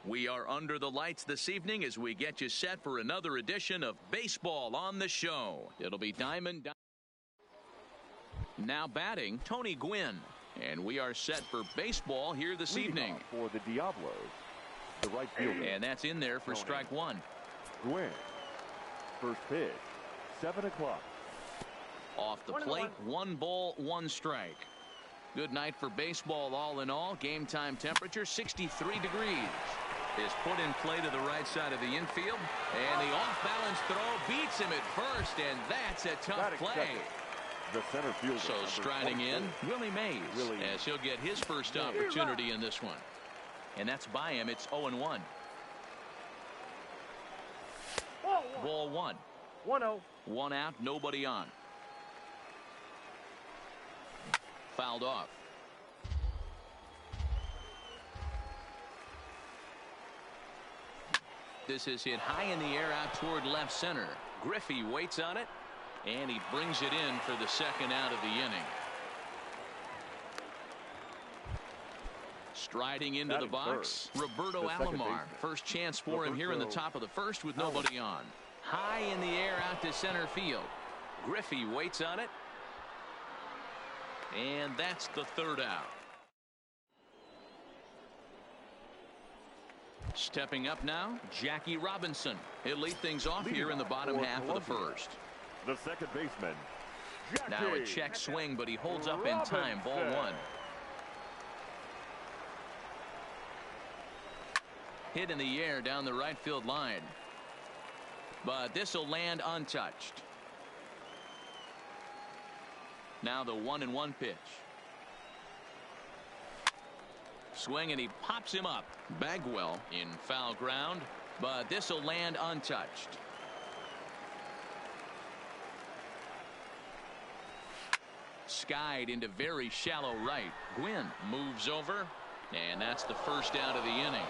We are under the lights this evening as we get you set for another edition of Baseball on the Show. It'll be Diamond. Now batting, Tony Gwynn. And we are set for baseball here this evening. For the Diablos, the right fielder. And that's in there for strike one. Gwynn. First pitch, 7 o'clock. Off the plate, 1 ball, 1 strike. Good night for baseball all in all. Game time temperature 63 degrees. Is put in play to the right side of the infield. And the off-balance throw beats him at first, and that's a tough play. The center fielder. So striding in, Willie Mays, as he'll get his first opportunity in this one. And that's by him. It's 0-1. Ball 1. 1-0. 1 out, nobody on. Fouled off. This is hit high in the air out toward left center. Griffey waits on it, and he brings it in for the second out of the inning. Striding into the box, Roberto Alomar. First chance for him here in the top of the first with nobody on. High in the air out to center field. Griffey waits on it, and that's the third out. Stepping up now, Jackie Robinson. He'll lead things off here in the bottom half of the first. The second baseman, Jackie. Now a check swing, but he holds up in time. Ball 1. Hit in the air down the right field line. But this will land untouched. Now the 1-1 pitch. Swing, and he pops him up. Bagwell in foul ground, but this will land untouched. Skied into very shallow right. Gwynn moves over, and that's the first out of the inning.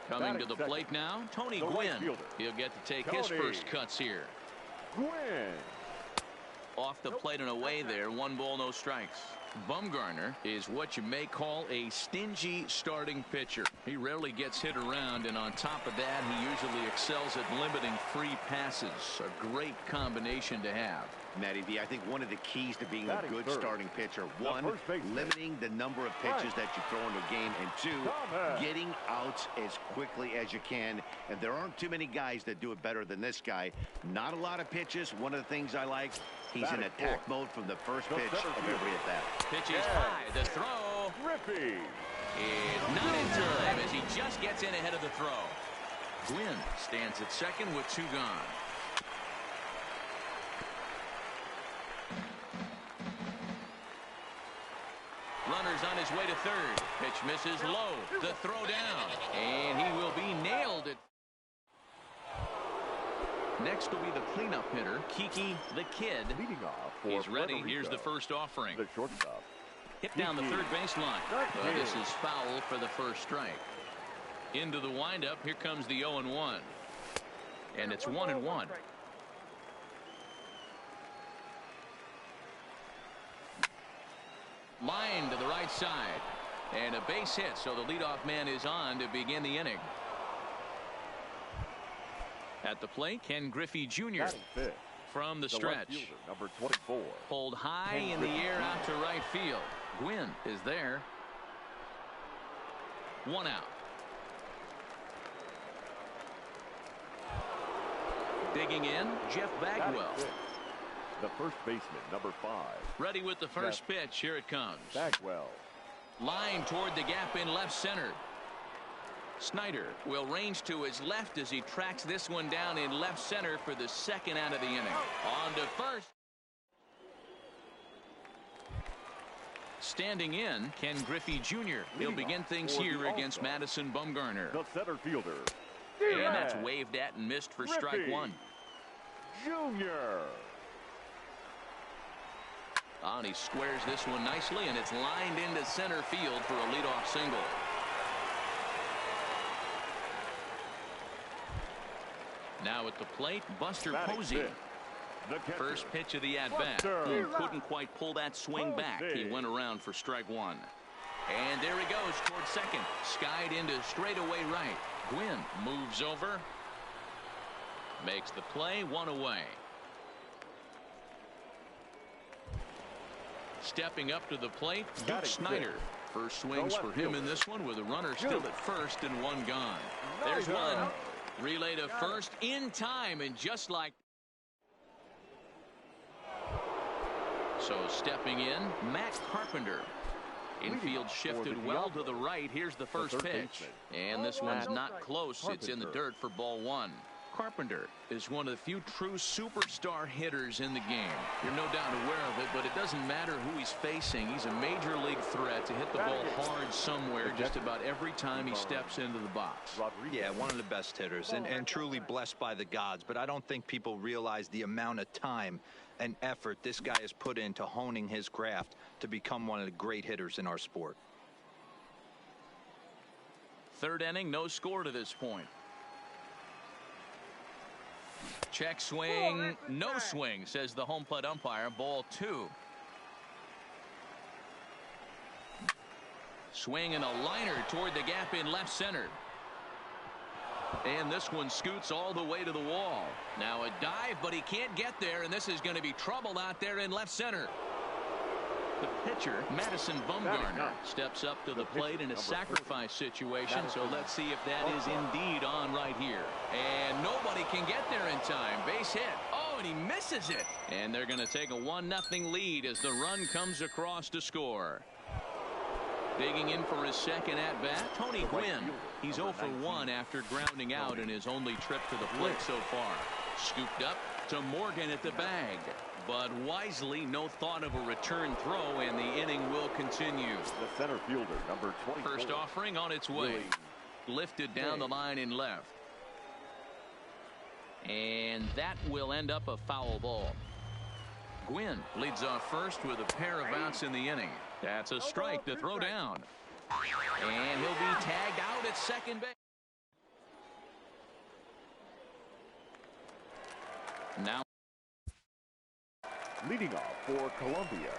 Coming to the plate now, Tony Gwynn. He'll get to take his first cuts here. Gwynn. Off the plate and away there. 1 ball, no strikes. Bumgarner is what you may call a stingy starting pitcher. He rarely gets hit around, and on top of that, he usually excels at limiting free passes. A great combination to have. Matty V, I think one of the keys to being a good starting pitcher, 1, limiting the number of pitches that you throw into a game, and 2, getting outs as quickly as you can. And there aren't too many guys that do it better than this guy. Not a lot of pitches. One of the things I like, he's in attack mode from the first pitch of every at-bat. Pitch is high. The throw. Griffey. Is not in time as he just gets in ahead of the throw. Gwynn stands at second with 2 gone. Runner's on his way to third. Pitch misses low. The throw down. And he will be nailed. Next will be the cleanup hitter, Kiki the Kid. Leading off for He's ready. Frederico. Here's the first offering. The shortstop. Hit down the third baseline. This is foul for the first strike. Into the windup. Here comes the 0-1. And it's 1-1. Line to the right side. And a base hit, so the leadoff man is on to begin the inning. At the plate, Ken Griffey Jr. from the stretch. Fielder, number 24. Pulled high in the air out to right field. Gwynn is there. 1 out. Digging in, Jeff Bagwell. The first baseman, number 5. Ready with the first pitch. Here it comes. Bagwell. Line toward the gap in left center. Snyder will range to his left as he tracks this one down in left center for the second out of the inning. On to first. Standing in, Ken Griffey Jr. He'll begin things here against Madison Bumgarner. The center fielder. And that's waved at and missed for strike 1. Junior. And he squares this one nicely, and it's lined into center field for a leadoff single. Now at the plate, Buster Posey. First pitch of the at-bat. Couldn't quite pull that swing back. He went around for strike 1. And there he goes towards second. Skied into straightaway right. Gwynn moves over. Makes the play, one away. Stepping up to the plate, Duke Snider. First swings for him in this one with a runner still at first and one gone. There's one. Relay to first in time, and just like. So stepping in, Matt Carpenter. Infield shifted well to the right. Here's the first pitch. And this one's not close. It's in the dirt for ball one. Carpenter is one of the few true superstar hitters in the game. You're no doubt aware of it, but it doesn't matter who he's facing. He's a major league threat to hit the ball hard somewhere just about every time he steps into the box. Yeah, one of the best hitters and truly blessed by the gods. But I don't think people realize the amount of time and effort this guy has put into honing his craft to become one of the great hitters in our sport. Third inning, no score to this point. Check swing, no swing, says the home plate umpire. Ball two. Swing and a liner toward the gap in left center. And this one scoots all the way to the wall. Now a dive, but he can't get there, and this is going to be trouble out there in left center. The pitcher, Madison Bumgarner, steps up to the plate in a sacrifice situation, so let's see if that is indeed on right here. And nobody can get there in time. Base hit. Oh, and he misses it. And they're going to take a 1-0 lead as the run comes across to score. Digging in for his second at-bat, Tony Gwynn. He's 0 for 1 after grounding out in his only trip to the plate so far. Scooped up to Morgan at the bag. But wisely, no thought of a return throw, and the inning will continue. The center fielder, number 24. First offering on its way. Lifted down the line in left. And that will end up a foul ball. Gwynn leads off first with a pair of outs in the inning. That's a strike to throw down. And he'll be tagged out at second base. Now leading off for Columbia,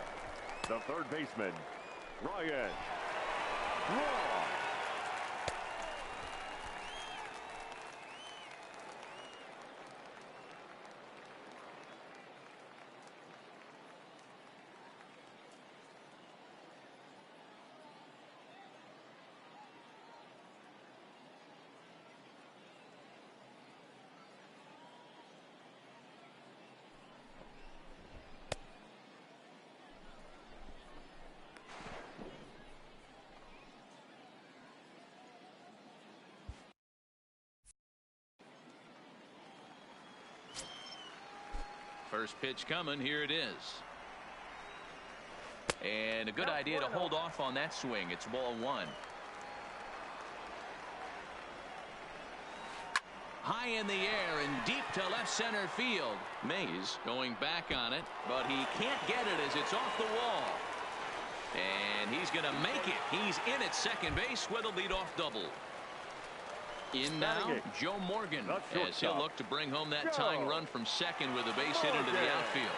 the third baseman, Ryan Braun. First pitch coming. Here it is. And a good idea to hold off on that swing. It's ball one. High in the air and deep to left center field. Mays going back on it, but he can't get it as it's off the wall. And he's going to make it. He's in at second base with a leadoff double. In now, Joe Morgan, as he'll look to bring home that tying run from second with a base hit into the outfield.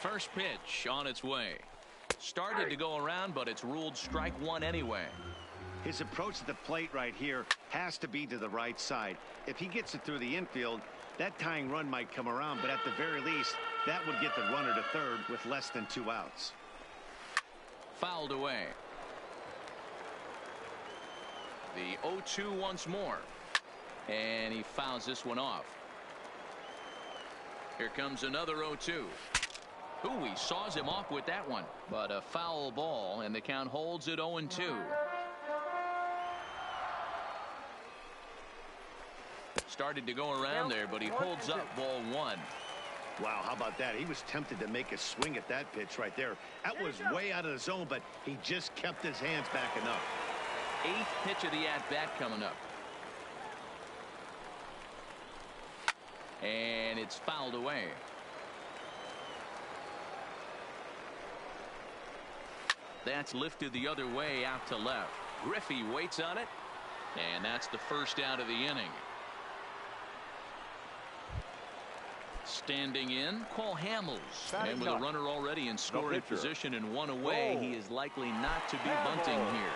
First pitch on its way. Started to go around, but it's ruled strike one anyway. His approach to the plate right here has to be to the right side. If he gets it through the infield, that tying run might come around, but at the very least, that would get the runner to third with less than 2 outs. Fouled away. The 0-2 once more. And he fouls this one off. Here comes another 0-2. Ooh, he saws him off with that one. But a foul ball, and the count holds at 0-2. Started to go around there, but he holds up ball one. Wow, how about that? He was tempted to make a swing at that pitch right there. That was way out of the zone, but he just kept his hands back enough. 8th pitch of the at-bat coming up. And it's fouled away. That's lifted the other way out to left. Griffey waits on it. And that's the first out of the inning. Standing in, Cole Hamels. And with a runner already in scoring position and one away, he is likely not to be bunting here.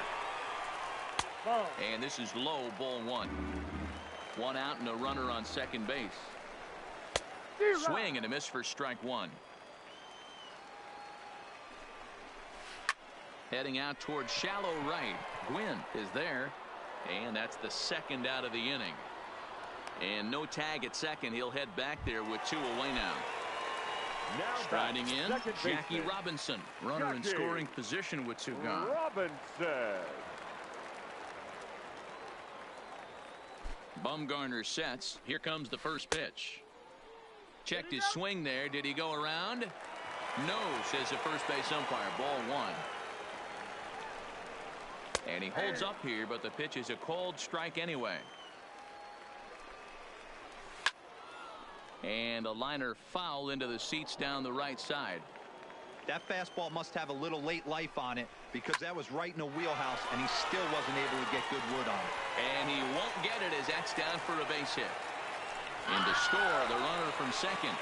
And this is low, ball one. One out and a runner on second base. Swing and a miss for strike one. Heading out towards shallow right. Gwynn is there. And that's the second out of the inning. And no tag at second. He'll head back there with two away now. Striding in, Jackie Robinson. Runner in scoring position with two gone. Robinson. Bumgarner sets. Here comes the first pitch. Checked his swing there. Did he go around? No, says the first base umpire. Ball one. And he holds up here, but the pitch is a called strike anyway. And a liner foul into the seats down the right side. That fastball must have a little late life on it, because that was right in the wheelhouse, and he still wasn't able to get good wood on it. And he won't get it as that's down for a base hit. And to score, the runner from second.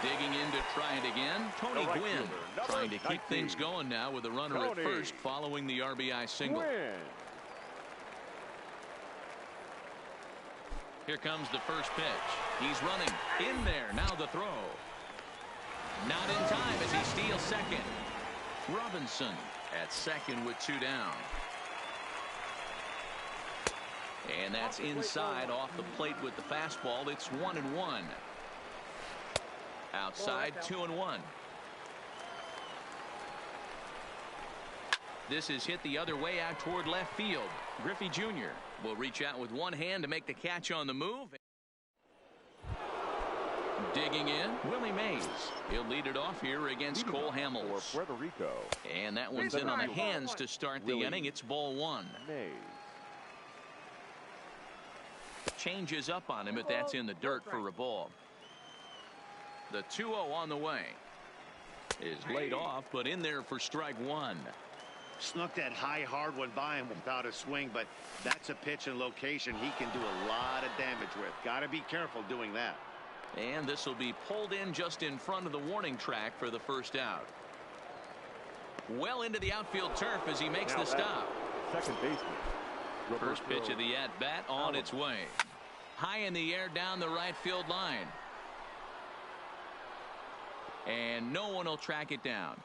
Digging in to try it again, Tony Gwynn, trying to keep things going now with a runner at first following the RBI single. Here comes the first pitch. He's running in there. Now the throw. Not in time as he steals second. Robinson at second with two down. And that's inside off the plate with the fastball. It's 1-1. Outside 2-1. This is hit the other way out toward left field. Griffey Jr. will reach out with one hand to make the catch on the move. Digging in, Willie Mays. He'll lead it off here against Cole Hamels. And that one's in on the hands to start the inning. It's ball one. Changes up on him if that's in the dirt for a ball. The 2-0 on the way. Is laid off, but in there for strike one. Snuck that high hard one by him without a swing, but that's a pitch and location he can do a lot of damage with. Got to be careful doing that. And this will be pulled in just in front of the warning track for the first out. Well into the outfield turf as he makes the stop. Second baseman. First pitch of the at-bat on its way. High in the air down the right field line. And no one will track it down.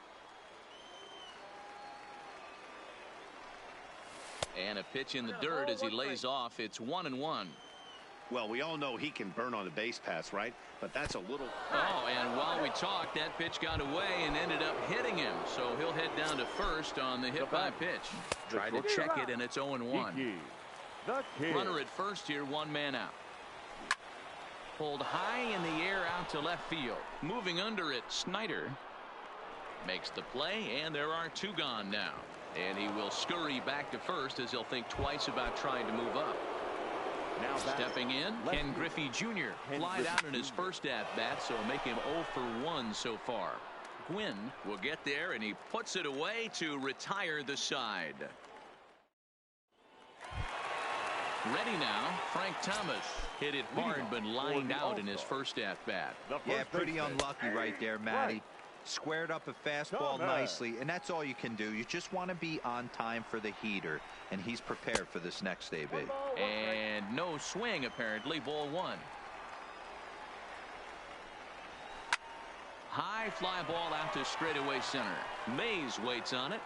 And a pitch in the dirt as he lays off. It's 1-1. Well, we all know he can burn on the base pass, right? But that's a little... Oh, and while we talked, that pitch got away and ended up hitting him. So he'll head down to first on the hit by pitch. Try to check it, and it's 0-1. Runner at first here, one man out. Pulled high in the air out to left field. Moving under it, Snyder makes the play, and there are two gone now. And he will scurry back to first as he'll think twice about trying to move up. Now stepping in, Ken Griffey Jr. flied out in his first at-bat, so make him 0 for 1 so far. Gwynn will get there, and he puts it away to retire the side. Ready now, Frank Thomas. Hit it hard, but lined out in his first at-bat. Yeah, pretty unlucky right there, Matty. Squared up a fastball nicely, and that's all you can do. You just want to be on time for the heater, and he's prepared for this next AB. And no swing, apparently. Ball one. High fly ball out to straightaway center. Mays waits on it.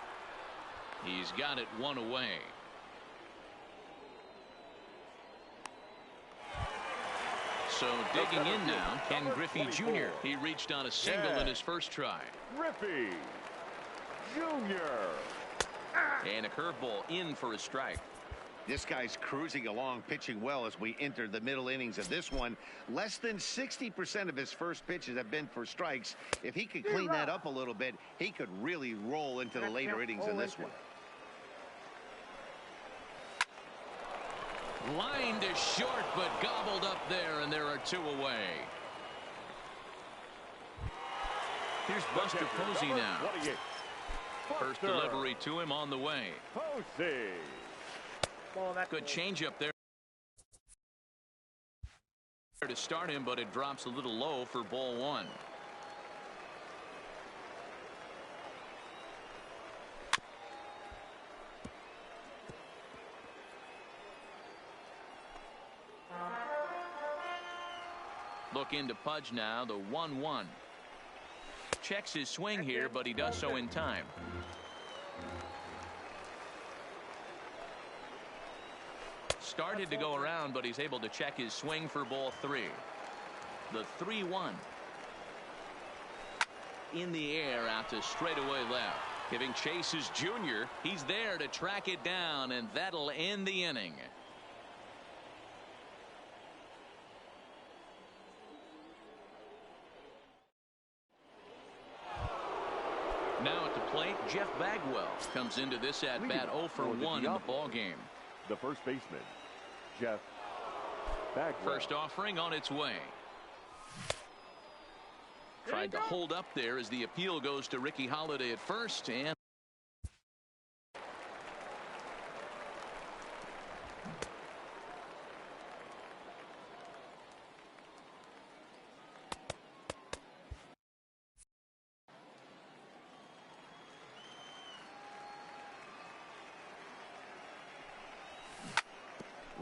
He's got it one away. So digging in now, Ken Griffey Jr. He reached on a single in his first try. Griffey Jr. And a curveball in for a strike. This guy's cruising along, pitching well as we enter the middle innings of this one. Less than 60% of his first pitches have been for strikes. If he could clean that up a little bit, he could really roll into the later innings in this one. Lined is short, but gobbled up there, and there are two away. Here's Buster Posey now. First delivery to him on the way. Good changeup there. To start him, but it drops a little low for ball one. Looking to Pudge now, the 1-1. Checks his swing here, but he does so in time. Started to go around, but he's able to check his swing for ball three. The 3-1. In the air out to straightaway left. Giving chase is Junior. He's there to track it down, and that'll end the inning. Now at the plate, Jeff Bagwell comes into this at bat 0 for 1 in the ball game. The first baseman, Jeff Bagwell. First offering on its way. Tried to hold up there as the appeal goes to Ricky Holiday at first, and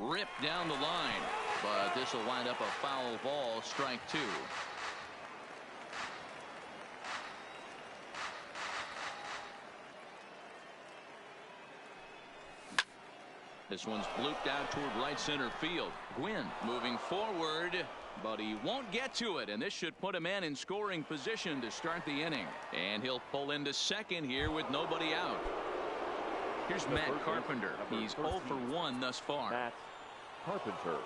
ripped down the line, but this will wind up a foul ball, strike two. This one's blooped out toward right center field. Gwynn moving forward, but he won't get to it, and this should put a man in scoring position to start the inning. And he'll pull into second here with nobody out. Here's Matt Carpenter. He's 0 for 1 thus far. Matt Carpenter.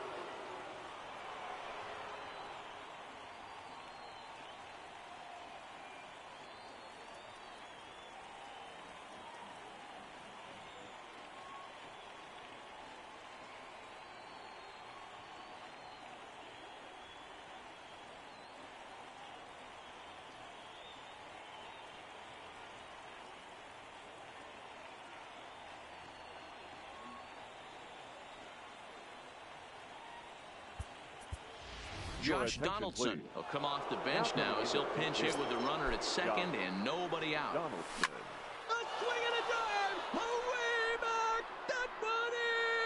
Josh Donaldson will come off the bench now as he'll pinch hit with the runner at second and nobody out. Donaldson. A swing and a drive, way back, that one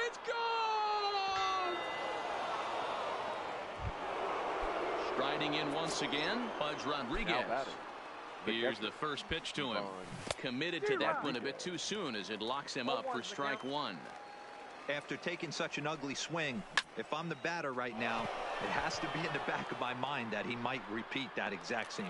is gone. Striding in once again, Pudge Rodriguez. Here's the first pitch to him. Committed to that one a bit too soon as it locks him up for strike one. After taking such an ugly swing, if I'm the batter right now, it has to be in the back of my mind that he might repeat that exact same.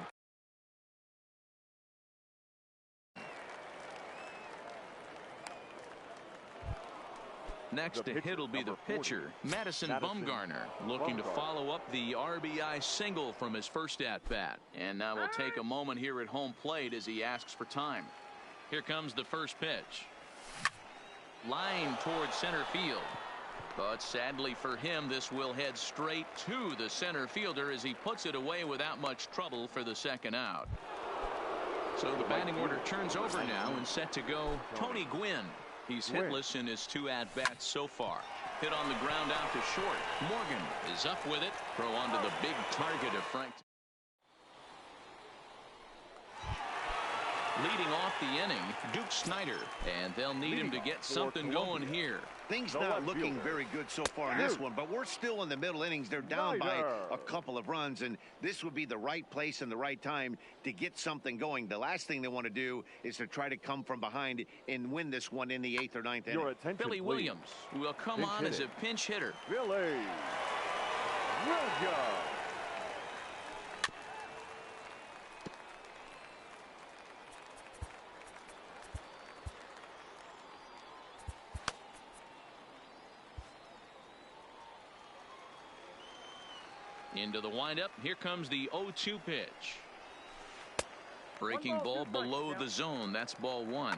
Next to hit will be the pitcher, Madison Bumgarner, looking to follow up the RBI single from his first at-bat. And now we'll take a moment here at home plate as he asks for time. Here comes the first pitch. Line towards center field. But sadly for him, this will head straight to the center fielder as he puts it away without much trouble for the second out. So the batting order turns over now and set to go Tony Gwynn. He's hitless in his two at-bats so far. Hit on the ground out to short. Morgan is up with it. Throw onto the big target of Frank. Leading off the inning, Duke Snyder, and they'll need him to get something going here. Things not looking very good so far in this one, but we're still in the middle innings. They're down by a couple of runs, and this would be the right place and the right time to get something going. The last thing they want to do is to try to come from behind and win this one in the 8th or 9th inning. Billy Williams will come on as a pinch hitter. Billy Williams. Into the windup. Here comes the 0-2 pitch. Breaking ball below the zone. That's ball one.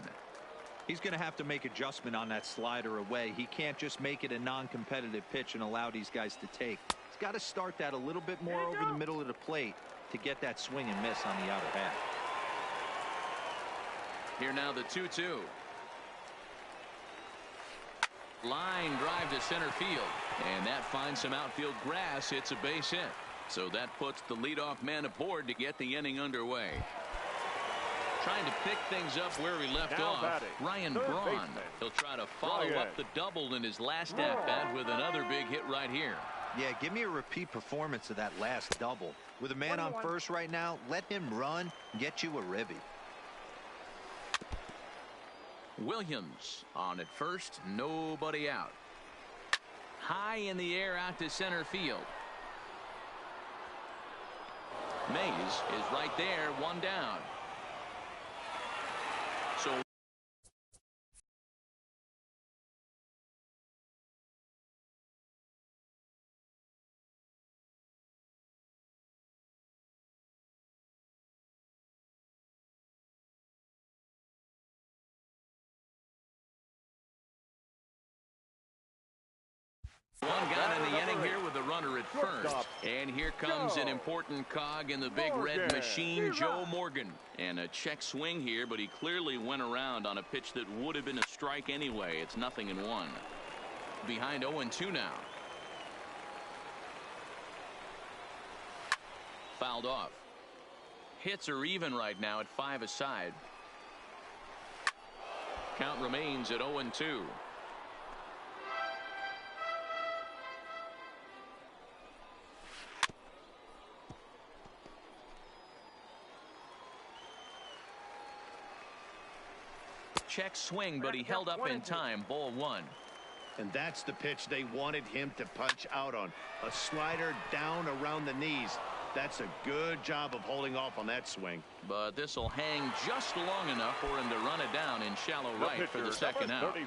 He's going to have to make adjustment on that slider away. He can't just make it a non-competitive pitch and allow these guys to take. He's got to start that a little bit more over the middle of the plate to get that swing and miss on the outer half. Here now the 2-2. Line drive to center field, and that finds some outfield grass. It's a base hit. So that puts the leadoff man aboard to get the inning underway. Trying to pick things up where he left off, Ryan Braun. He'll try to follow up the double in his last at-bat with another big hit right here. Yeah, give me a repeat performance of that last double. With a man on first right now, let him run, get you a ribby. Williams on at first, nobody out. High in the air out to center field. Mays is right there, one down. So one got in the inning here with a runner at first. And here comes an important cog in the big red machine, Joe Morgan. And a check swing here, but he clearly went around on a pitch that would have been a strike anyway. It's 0-1. Behind 0-2 now. Fouled off. Hits are even right now at 5 aside. Count remains at 0-2. Check swing, but he held up in time. Ball 1. And that's the pitch they wanted him to punch out on. A slider down around the knees. That's a good job of holding off on that swing. But this will hang just long enough for him to run it down in shallow right for the second out.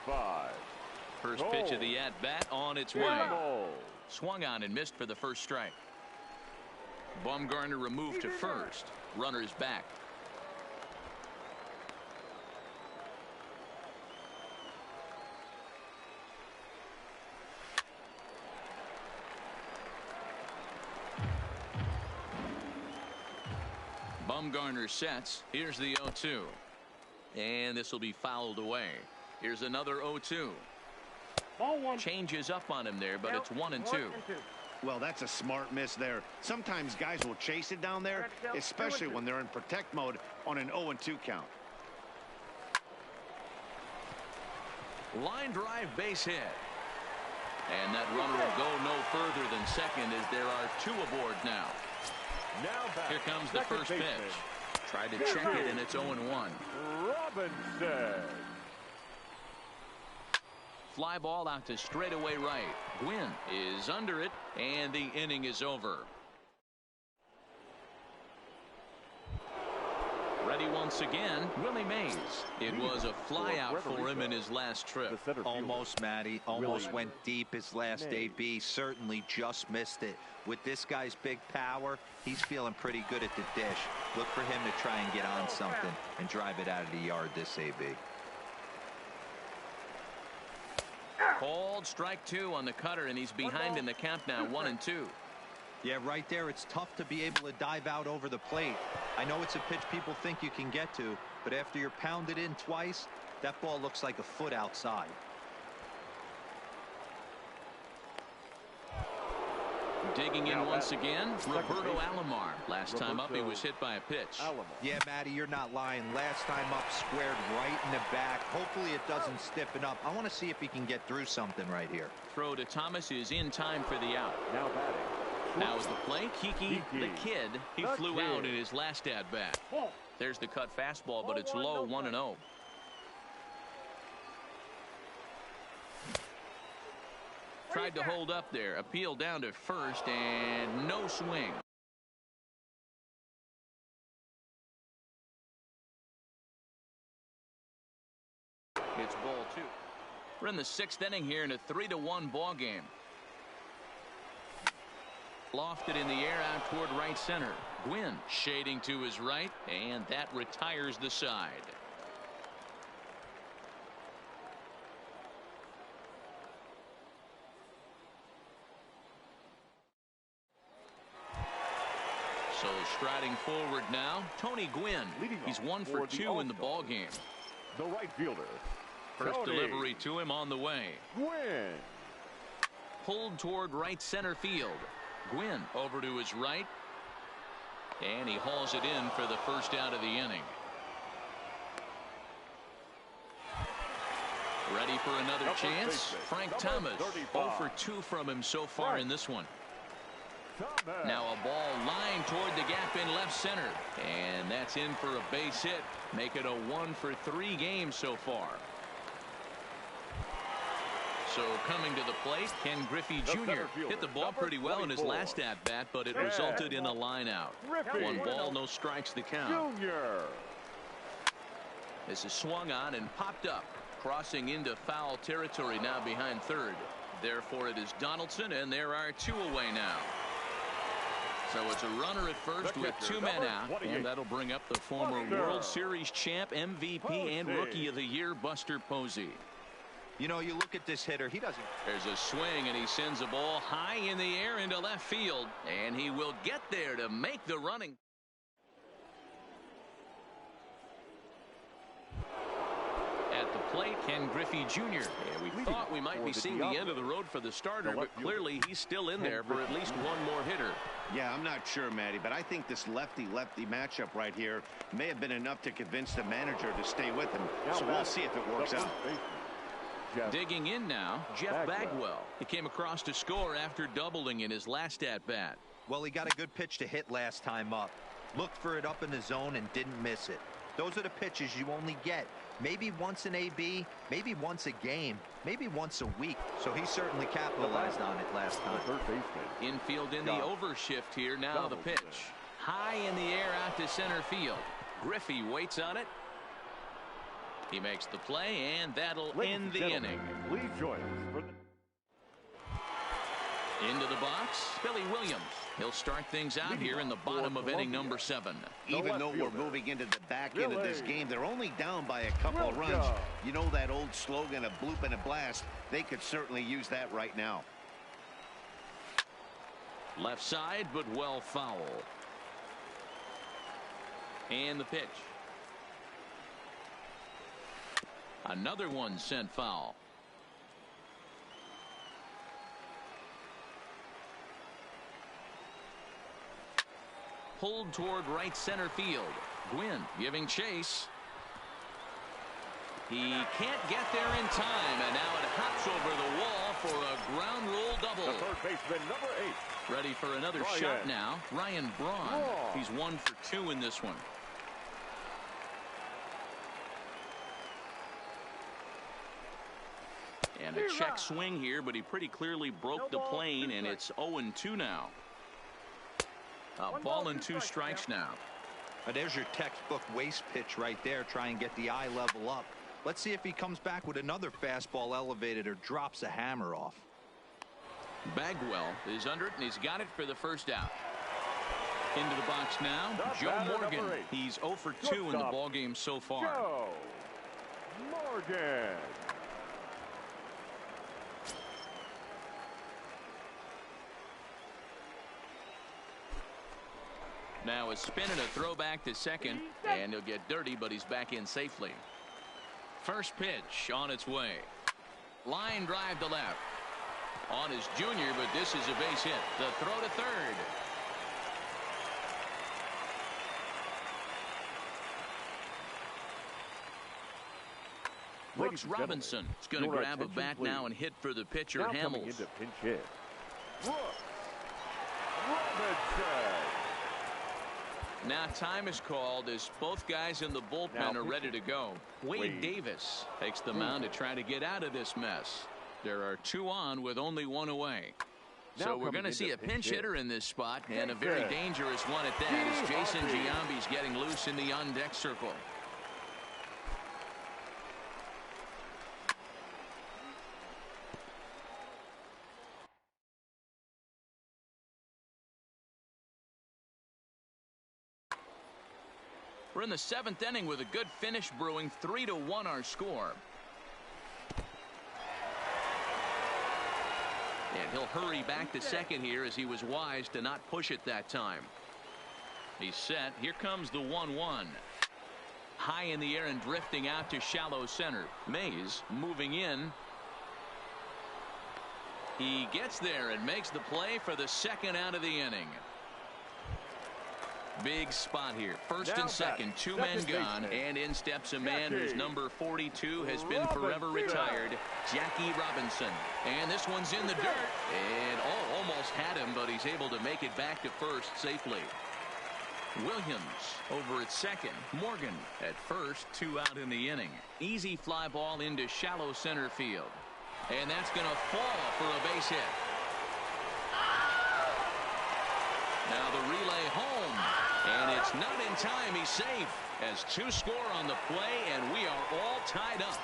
First pitch of the at-bat on its way. Swung on and missed for the first strike. Bumgarner removed to first. Runner's back. Bumgarner sets. Here's the 0-2. And this will be fouled away. Here's another 0-2. Changes up on him there, but it's 1-2. Well, that's a smart miss there. Sometimes guys will chase it down there, especially when they're in protect mode on an 0-2 count. Line drive base hit. And that runner will go no further than second as there are 2 aboard now. Here comes the first pitch. Tried to check it, and it's 0-1. Robinson. Fly ball out to straightaway right. Gwynn is under it, and the inning is over. Ready once again, Willie Mays. It was a fly out for him in his last trip. Almost, Matty. Almost went deep his last AB. Certainly just missed it. With this guy's big power, he's feeling pretty good at the dish. Look for him to try and get on something and drive it out of the yard this AB. Called strike 2 on the cutter, and he's behind in the count now, 1-2. Yeah, right there, it's tough to be able to dive out over the plate. I know it's a pitch people think you can get to, but after you're pounded in twice, that ball looks like a foot outside. Digging in once again, Roberto Alomar. Last time up, he was hit by a pitch. Yeah, Matty, you're not lying. Last time up, squared right in the back. Hopefully it doesn't stiffen up. I want to see if he can get through something right here. Throw to Thomas is in time for the out. Now batting. Now at the plate, Kiki the Kid. He flew out in his last at-bat. There's the cut fastball, but it's low, 1-0. Tried to hold up there. Appeal down to first, and no swing. It's ball 2. We're in the 6th inning here in a 3-1 ball game. Lofted in the air out toward right center. Gwynn shading to his right, and that retires the side. So striding forward now, Tony Gwynn. He's 1 for 2 in the ball game. The right fielder. First delivery to him on the way. Gwynn. Pulled toward right center field. Gwynn over to his right. And he hauls it in for the first out of the inning. Ready for another chance. Frank Thomas 0 for 2 from him so far in this one. Now a ball lined toward the gap in left center. And that's in for a base hit. Make it a 1 for 3 game so far. So coming to the plate, Ken Griffey Jr. hit the ball pretty well in his last at-bat, but it resulted in a line out. 1 ball, no strikes the count. This is swung on and popped up, crossing into foul territory now behind third. Therefore it is Donaldson, and there are 2 away now. So it's a runner at first with 2 men out, and that'll bring up the former World Series champ, MVP, and Rookie of the Year, Buster Posey. You know, you look at this hitter, he doesn't. There's a swing, and he sends a ball high in the air into left field, and he will get there to make the running. At the plate, Ken Griffey Jr. And we thought we might be seeing the end of the road for the starter, but clearly he's still in there for at least 1 more hitter. Yeah, I'm not sure, Matty, but I think this lefty-lefty matchup right here may have been enough to convince the manager to stay with him. So we'll see if it works out. Digging in now, Jeff Bagwell. He came across to score after doubling in his last at-bat. Well, he got a good pitch to hit last time up. Looked for it up in the zone and didn't miss it. Those are the pitches you only get. Maybe once an AB, maybe once a game, maybe once a week. So he certainly capitalized on it last time. Infield in the overshift here. Now the pitch. High in the air out to center field. Griffey waits on it. He makes the play, and that'll end the inning. Please join us for Into the box, Billy Williams. He'll start things out here in the bottom of inning number 7. Even though we're moving into the back end of this game, they're only down by a couple of runs. You know that old slogan, a bloop and a blast? They could certainly use that right now. Left side, but well foul. And the pitch. Another one sent foul. Pulled toward right center field. Gwynn giving chase. He can't get there in time, and now it hops over the wall for a ground rule double. the third baseman, number 8. Ready for another shot now. Ryan Braun. He's 1 for 2 in this one. And a check swing here, but he pretty clearly broke the plane, and it's 0-2 now. A ball and 2 strikes now. There's your textbook waste pitch right there. Try and get the eye level up. Let's see if he comes back with another fastball elevated or drops a hammer off. Bagwell is under it, and he's got it for the first out. Into the box now, Joe Morgan. He's 0 for 2 in the ballgame so far. Joe Morgan. Now a spin and a throwback to second, and he'll get dirty, but he's back in safely. First pitch on its way. Line drive to left. On his junior, but this is a base hit. The throw to third. Brooks Robinson is going to grab a bat now and hit for the pitcher, Hamels. Into pinch hit. Brooks Robinson. Now time is called as both guys in the bullpen are ready to go. Wade Davis takes the mound to try to get out of this mess. There are 2 on with only 1 away. So we're going to see a pinch hitter in this spot, and a very dangerous one at that, as Jason Giambi's getting loose in the on-deck circle. We're in the 7th inning with a good finish brewing. 3-1 our score. And he'll hurry back to second here, as he was wise to not push it that time. He's set. Here comes the 1-1. high in the air and drifting out to shallow center. Mays moving in. He gets there and makes the play for the second out of the inning. Big spot here. First and second, two men gone, and in steps a man whose number 42 has been forever retired, Jackie Robinson. And this one's in the dirt. And almost had him, but he's able to make it back to first safely. Williams over at second. Morgan at first, 2 out in the inning. Easy fly ball into shallow center field. And that's going to fall for a base hit. Now the relay home. And it's not in time. He's safe as 2 score on the play, and we are all tied up.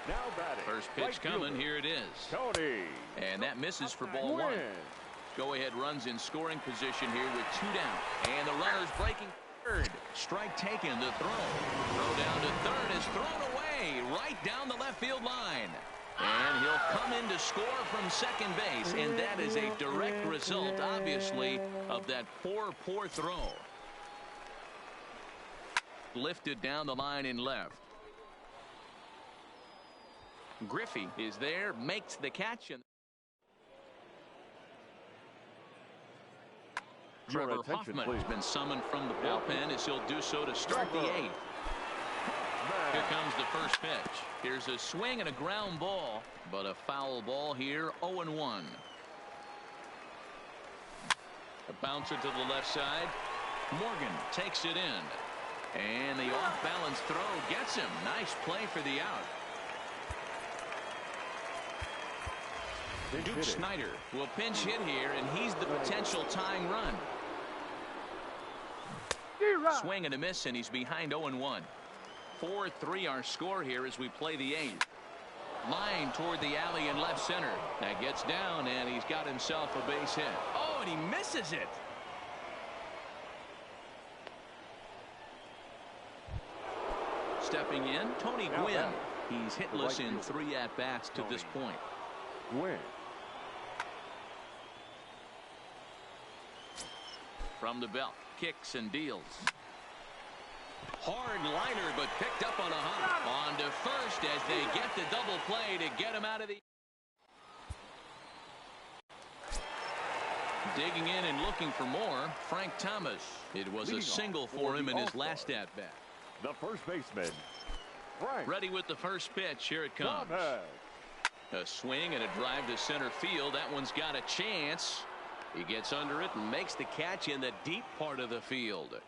Now batting. First pitch coming. Here it is. Tony. And that misses for ball 1. Go-ahead runs in scoring position here with 2 down. And the runner's breaking third. Strike taken. The throw. Throw down to third is thrown away right down the left field line. And he'll come in to score from second base. And that is a direct result, obviously, of that poor throw. Lifted down the line in left. Griffey is there, makes the catch. And Trevor Hoffman has been summoned from the bullpen as he'll do so to start the 8th. Here comes the first pitch. Here's a swing and a ground ball, but a foul ball here, 0-1. A bouncer to the left side. Morgan takes it in. And the off-balance throw gets him. Nice play for the out. Duke Snyder will pinch hit here, and he's the potential tying run. Swing and a miss, and he's behind 0-1. 4-3 our score here as we play the 8th. Line toward the alley in left center. That gets down, and he's got himself a base hit. Oh, and he misses it. Stepping in, Tony Gwynn. He's hitless in 3 at-bats to this point. Gwynn. From the belt, kicks and deals. Hard liner, but picked up on a hop. On to first as they get the double play to get him out of the... Digging in and looking for more, Frank Thomas. It was a single for him in his last at-bat. The first baseman, Frank. Ready with the first pitch. Here it comes. A swing and a drive to center field. That one's got a chance. He gets under it and makes the catch in the deep part of the field.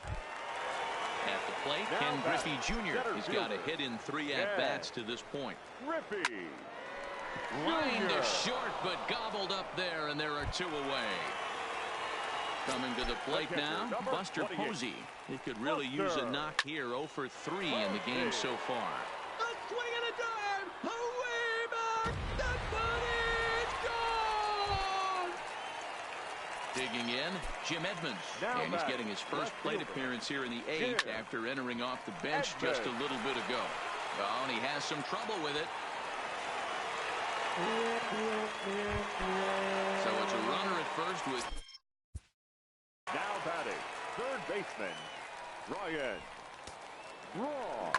At the plate, Ken Griffey Jr. He's got a hit in 3 at-bats to this point. Griffey. Line to short, but gobbled up there, and there are 2 away. Coming to the plate now, Buster Posey. He could really use a knock here. 0 for 3 in the game so far. A swing and a drive. Away back. That one is gone. Digging in, Jim Edmonds. And he's getting his first plate appearance here in the 8th after entering off the bench just a little bit ago. Oh, and he has some trouble with it. So it's a runner at first with... Now batting, third baseman, Ryan Braun.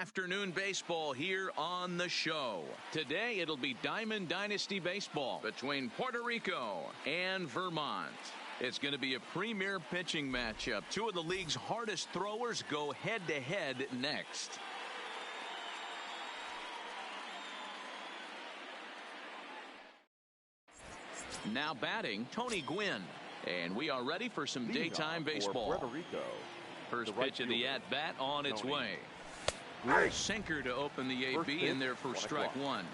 afternoon baseball here on the show. Today it'll be Diamond Dynasty baseball between Puerto Rico and Vermont. It's going to be a premier pitching matchup. Two of the league's hardest throwers go head-to-head next. Now batting, Tony Gwynn. And we are ready for some daytime baseball. First pitch of the at-bat on its way. Sinker to open the AB in there for strike one.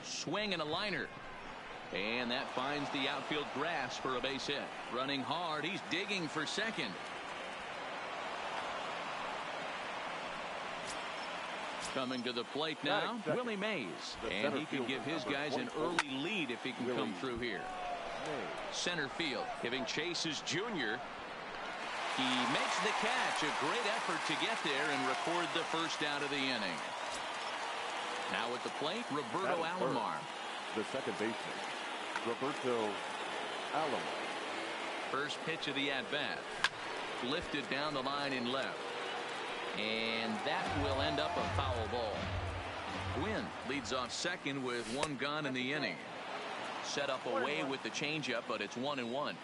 Swing and a liner. And that finds the outfield grass for a base hit. Running hard, he's digging for second. Coming to the plate now, Willie Mays. And he can give his guys an early lead if he can come through here. Center field, giving chase is Junior. He makes the catch. A great effort to get there and record the first out of the inning. Now at the plate, Roberto Alomar. The second baseman, Roberto Alomar. First pitch of the at-bat. Lifted down the line in left. And that will end up a foul ball. Gwynn leads off second with one gone in the inning. Set up away with the changeup, but it's 1-1.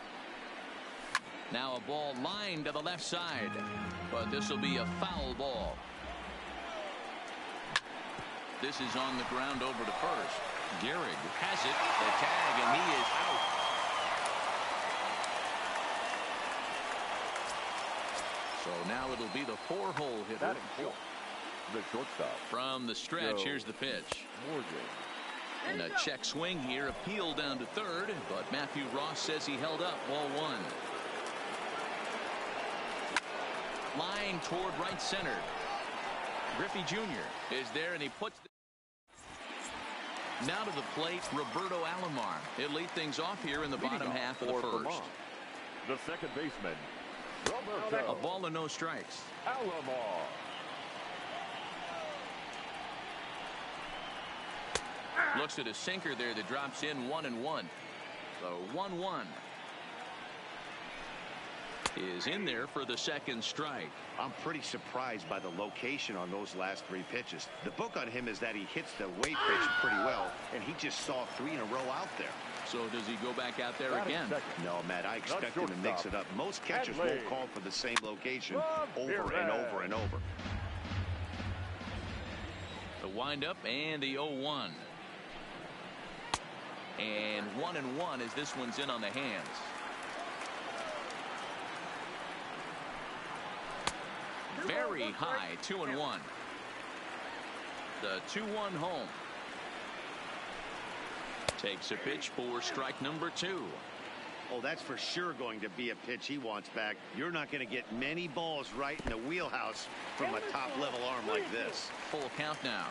Now a ball lined to the left side, but this will be a foul ball. This is on the ground over to first. Gehrig has it, the tag, and he is out. So now it'll be the four-hole hitter. The shortstop. From the stretch, here's the pitch. And a check swing here, appeal down to third, but Matthew Ross says he held up, ball one. Line toward right center. Griffey Jr. is there, and he puts now to the plate, Roberto Alomar. He'll lead things off here in the bottom half of the first. The second baseman, Roberto. A ball and no strikes. Alomar. Looks at a sinker there that drops in 1-1. So 1-1 is in there for the second strike. I'm pretty surprised by the location on those last three pitches. The book on him is that he hits the weight pitch pretty well, and he just saw three in a row out there. So does he go back out there again? No, Matt, I expect him to mix it up. Most catchers won't call for the same location over and over and over. The windup and the 0-1. And 1-1 as this one's in on the hands. Very high, 2-1. The 2-1 home. Takes a pitch for strike number two. Oh, that's for sure going to be a pitch he wants back. You're not going to get many balls right in the wheelhouse from a top-level arm like this. Full count now.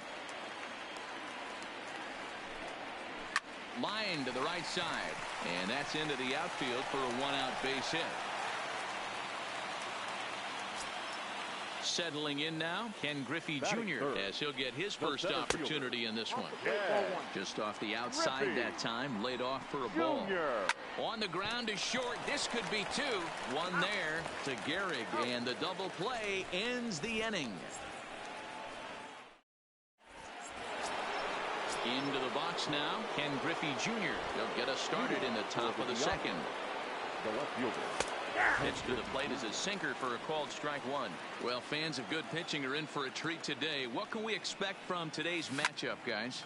Line to the right side. And that's into the outfield for a one-out base hit. Settling in now, Ken Griffey Jr. as he'll get his first opportunity in this one. Just off the outside that time, laid off for a ball. On the ground is short. This could be two. One there to Gehrig, and the double play ends the inning. Into the box now, Ken Griffey Jr. He'll get us started in the top of the second. The left fielder. Pitch to the plate is a sinker for a called strike one. Well, fans of good pitching are in for a treat today. What can we expect from today's matchup, guys?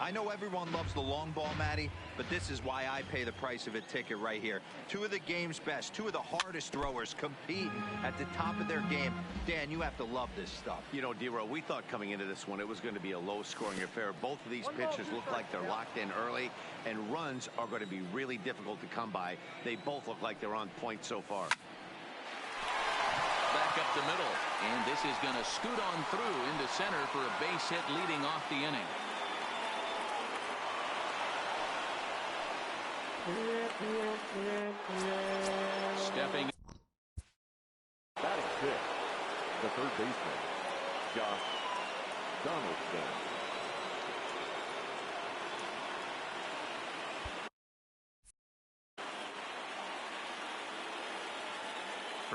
I know everyone loves the long ball, Matty, but this is why I pay the price of a ticket right here. Two of the game's best, two of the hardest throwers compete at the top of their game. Dan, you have to love this stuff. You know, D-Row, we thought coming into this one it was going to be a low-scoring affair. Both of these pitchers look like they're locked in early, and runs are going to be really difficult to come by. They both look like they're on point so far. Back up the middle, and this is going to scoot on through into center for a base hit leading off the inning. Stepping. Batting fifth, the third baseman, Josh Donaldson.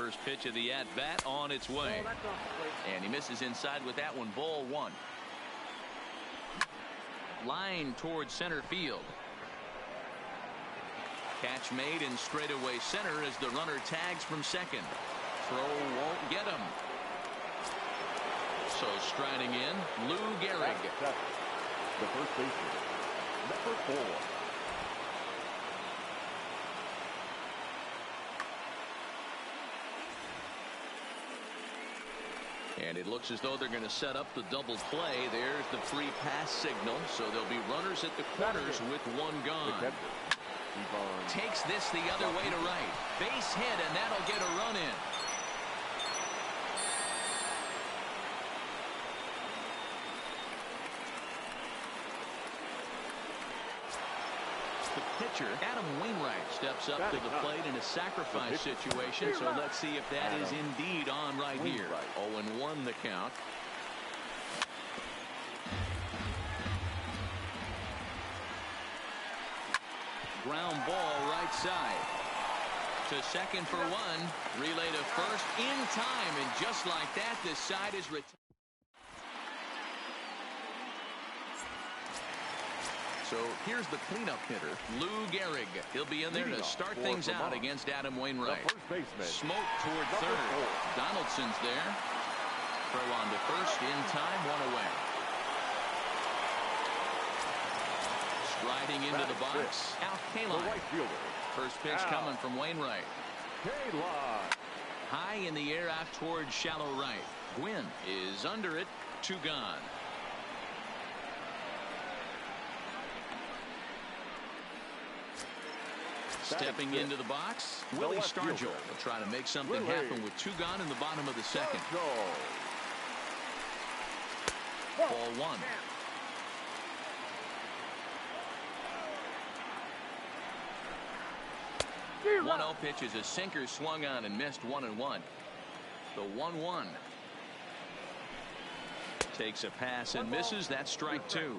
first pitch of the at-bat on its way. And he misses inside with that one. Ball one. Line towards center field. Catch made in straightaway center as the runner tags from second. Throw won't get him. So striding in, Lou Gehrig. The first baseman, number 4. And it looks as though they're going to set up the double play. There's the free pass signal. So there'll be runners at the corners with one gone. Takes this the other way to right. Base hit, and that'll get a run in. The pitcher, Adam Wainwright, steps up to the plate in a sacrifice situation. So let's see if that is indeed on right here. 0-1 the count. Ground ball right side. To second for one. Relay to first in time. And just like that, this side is retired. So here's the cleanup hitter, Lou Gehrig. He'll be in there to start things out against Adam Wainwright. Smoke toward third. Donaldson's there. Throw on to first in time, one away. Striding into the box, Al Kaline. First pitch coming from Wainwright. High in the air out towards shallow right. Gwynn is under it, 2 gone. Stepping into the box, Willie Stargell will try to make something happen with 2 gone in the bottom of the second. Ball 1. One 0 pitch is a sinker swung on and missed 1-1. The 1-1. Takes a pass and misses. That's strike 2.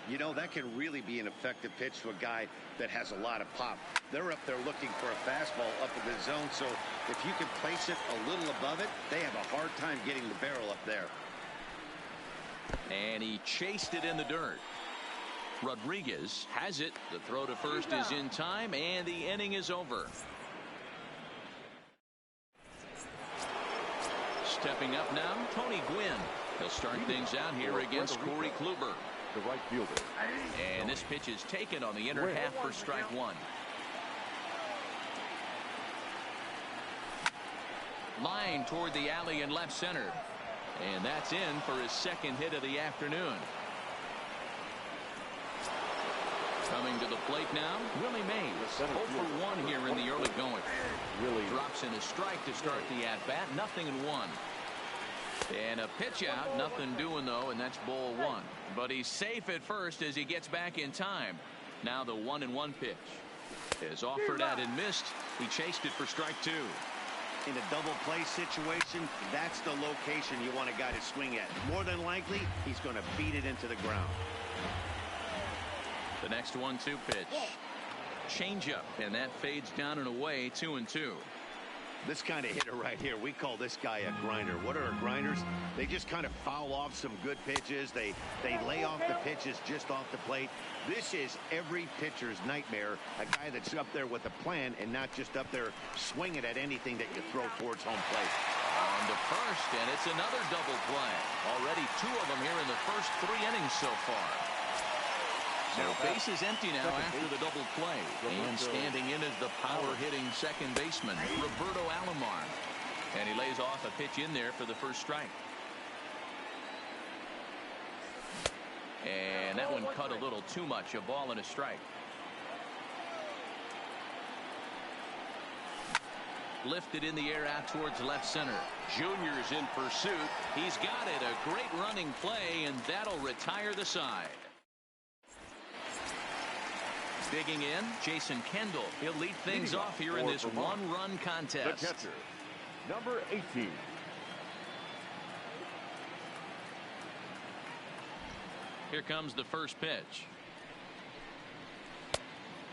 You know, that can really be an effective pitch to a guy that has a lot of pop. They're up there looking for a fastball up in the zone, so if you can place it a little above it, they have a hard time getting the barrel up there. And he chased it in the dirt. Rodriguez has it. The throw to first is in time, and the inning is over. Stepping up now, Tony Gwynn. He'll start things out here against Corey Kluber. The right fielder. And this pitch is taken on the inner half for strike 1. Line toward the alley in left center. And that's in for his second hit of the afternoon. Coming to the plate now, Willie Mays. 0 for 1 here in the early going. Drops in a strike to start the at-bat. 0-1. And a pitch out, nothing doing though, and that's ball 1. But he's safe at first as he gets back in time. Now the 1-1 pitch is offered at and missed. He chased it for strike 2. In a double play situation, that's the location you want a guy to swing at. More than likely, he's going to beat it into the ground. The next 1-2 pitch. Changeup, and that fades down and away, 2-2. This kind of hitter right here, we call this guy a grinder. What are grinders? They just kind of foul off some good pitches. They lay off the pitches just off the plate. This is every pitcher's nightmare, a guy that's up there with a plan and not just up there swinging at anything that you throw towards home plate. On to first, and it's another double play. Already 2 of them here in the first 3 innings so far. So base is empty now after the double play. And standing in is the power-hitting second baseman, Roberto Alomar. And he lays off a pitch in there for the first strike. And that one cut a little too much. A ball and a strike. Lifted in the air out towards left center. Junior's in pursuit. He's got it. A great running play, and that'll retire the side. Digging in, Jason Kendall. He'll lead things off here in this 1-run contest. The catcher, number 18. Here comes the first pitch.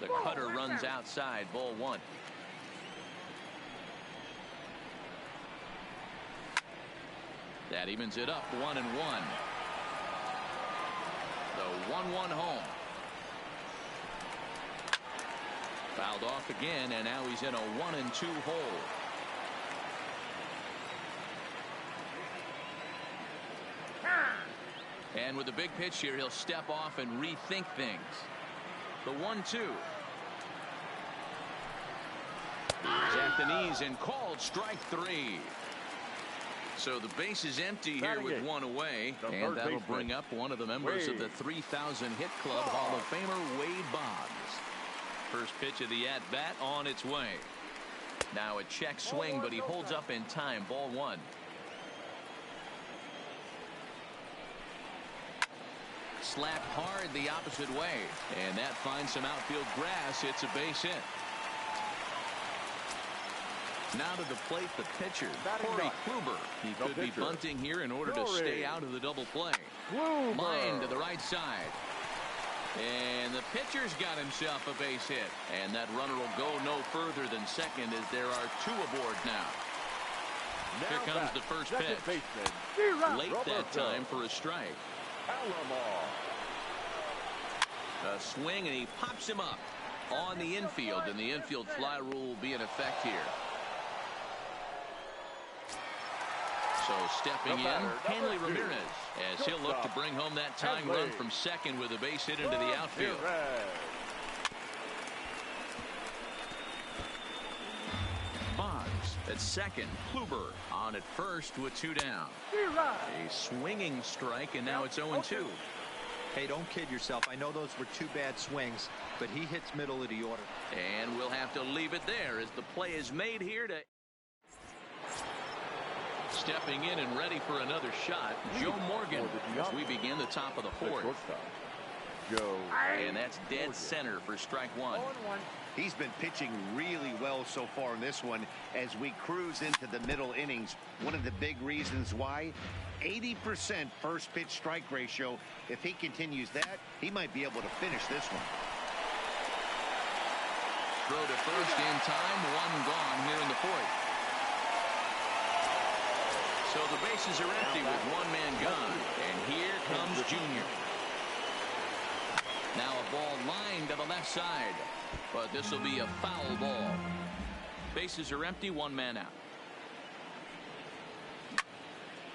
The cutter runs outside, ball 1. That evens it up 1-1. The 1-1 home. Fouled off again, and now he's in a 1-2 hole. And with the big pitch here, he'll step off and rethink things. The 1-2. He's at the knees and called strike 3. So the base is empty here with one away, and that'll bring up one of the members of the 3,000 hit club, Hall of Famer Wade Boggs. First pitch of the at-bat on its way. Now a check swing, but he holds up in time. Ball 1. Slapped hard the opposite way, and that finds some outfield grass. It's a base hit. Now to the plate, the pitcher, Corey Kluber. He could be bunting here in order to stay out of the double play. Line to the right side. And the pitcher's got himself a base hit. And that runner will go no further than second as there are 2 aboard now. Here comes the first pitch. Late that time for a strike. A swing, and he pops him up on the infield, and the infield fly rule will be in effect here. So stepping in, Hanley Ramirez, as he'll look to bring home that tying run from second with a base hit into the outfield. Boggs at second. Kluber on at first with 2 down. A swinging strike, and now it's 0-2. Hey, don't kid yourself. I know those were 2 bad swings, but he hits middle of the order. And we'll have to leave it there as the play is made here to... Stepping in and ready for another shot, Joe Morgan, as we begin the top of the 4th. And that's dead center for strike 1. He's been pitching really well so far in this one as we cruise into the middle innings. One of the big reasons why, 80% first pitch strike ratio. If he continues that, he might be able to finish this one. Throw to first in time, 1 gone here in the 4th. So the bases are empty with 1 man gone. And here comes Junior. Now a ball lined to the left side. But this will be a foul ball. Bases are empty, 1 man out.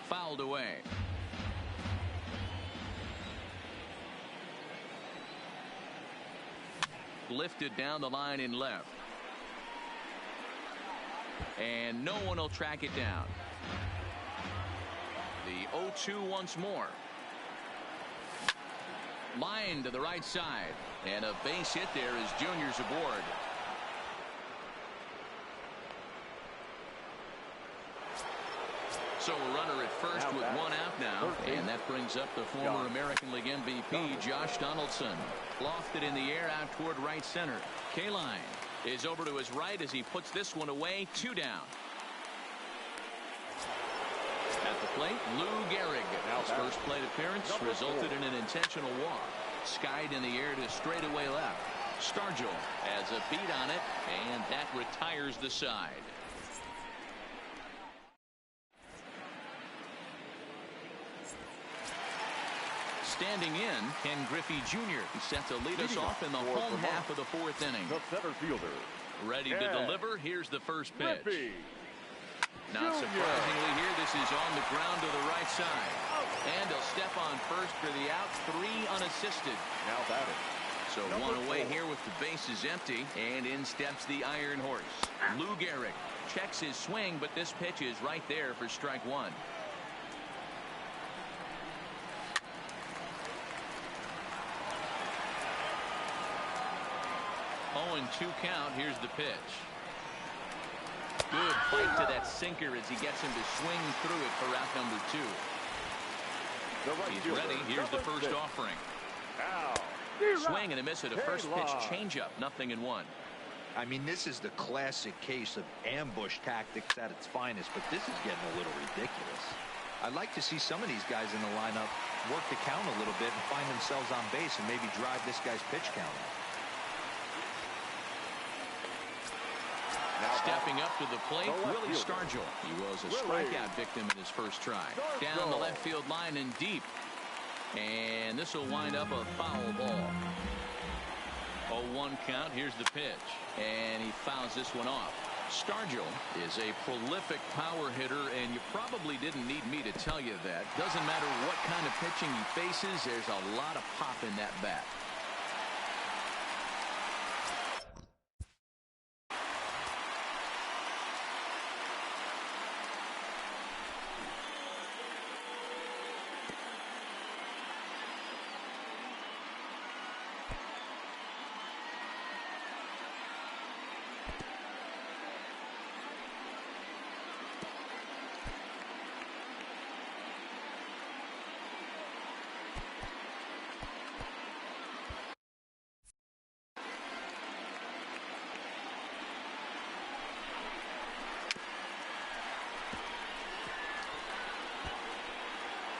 Fouled away. Lifted down the line in left. And no one will track it down. The 0-2 once more. Line to the right side. And a base hit there as Junior's aboard. So a runner at first with 1 out now. And that brings up the former American League MVP, Josh Donaldson. Lofted in the air out toward right center. K-Line is over to his right as he puts this one away. 2 down. At the plate, Lou Gehrig. His first plate appearance resulted in an intentional walk. Skied in the air to straightaway left. Stargell has a beat on it, and that retires the side. Standing in, Ken Griffey Jr. He's set to lead us off in the home half of the 4th inning. The center fielder. Ready to deliver. Here's the first pitch. Not surprisingly here, this is on the ground to the right side. And he'll step on first for the out. 3 unassisted. Now batting. So 1 away here with the bases empty. And in steps the Iron Horse. Lou Gehrig checks his swing, but this pitch is right there for strike 1. 0-2 count. Here's the pitch. Good fight to that sinker as he gets him to swing through it for out number 2. He's ready. Here's the first offering. Swing and a miss at a first pitch changeup. 0-1. I mean, this is the classic case of ambush tactics at its finest, but this is getting a little ridiculous. I'd like to see some of these guys in the lineup work the count a little bit and find themselves on base and maybe drive this guy's pitch count. Stepping up to the plate, Willie Stargell. He was a strikeout victim in his first try. Down the left field line and deep. And this will wind up a foul ball. 0-1 count. Here's the pitch. And he fouls this one off. Stargell is a prolific power hitter, and you probably didn't need me to tell you that. Doesn't matter what kind of pitching he faces, there's a lot of pop in that bat.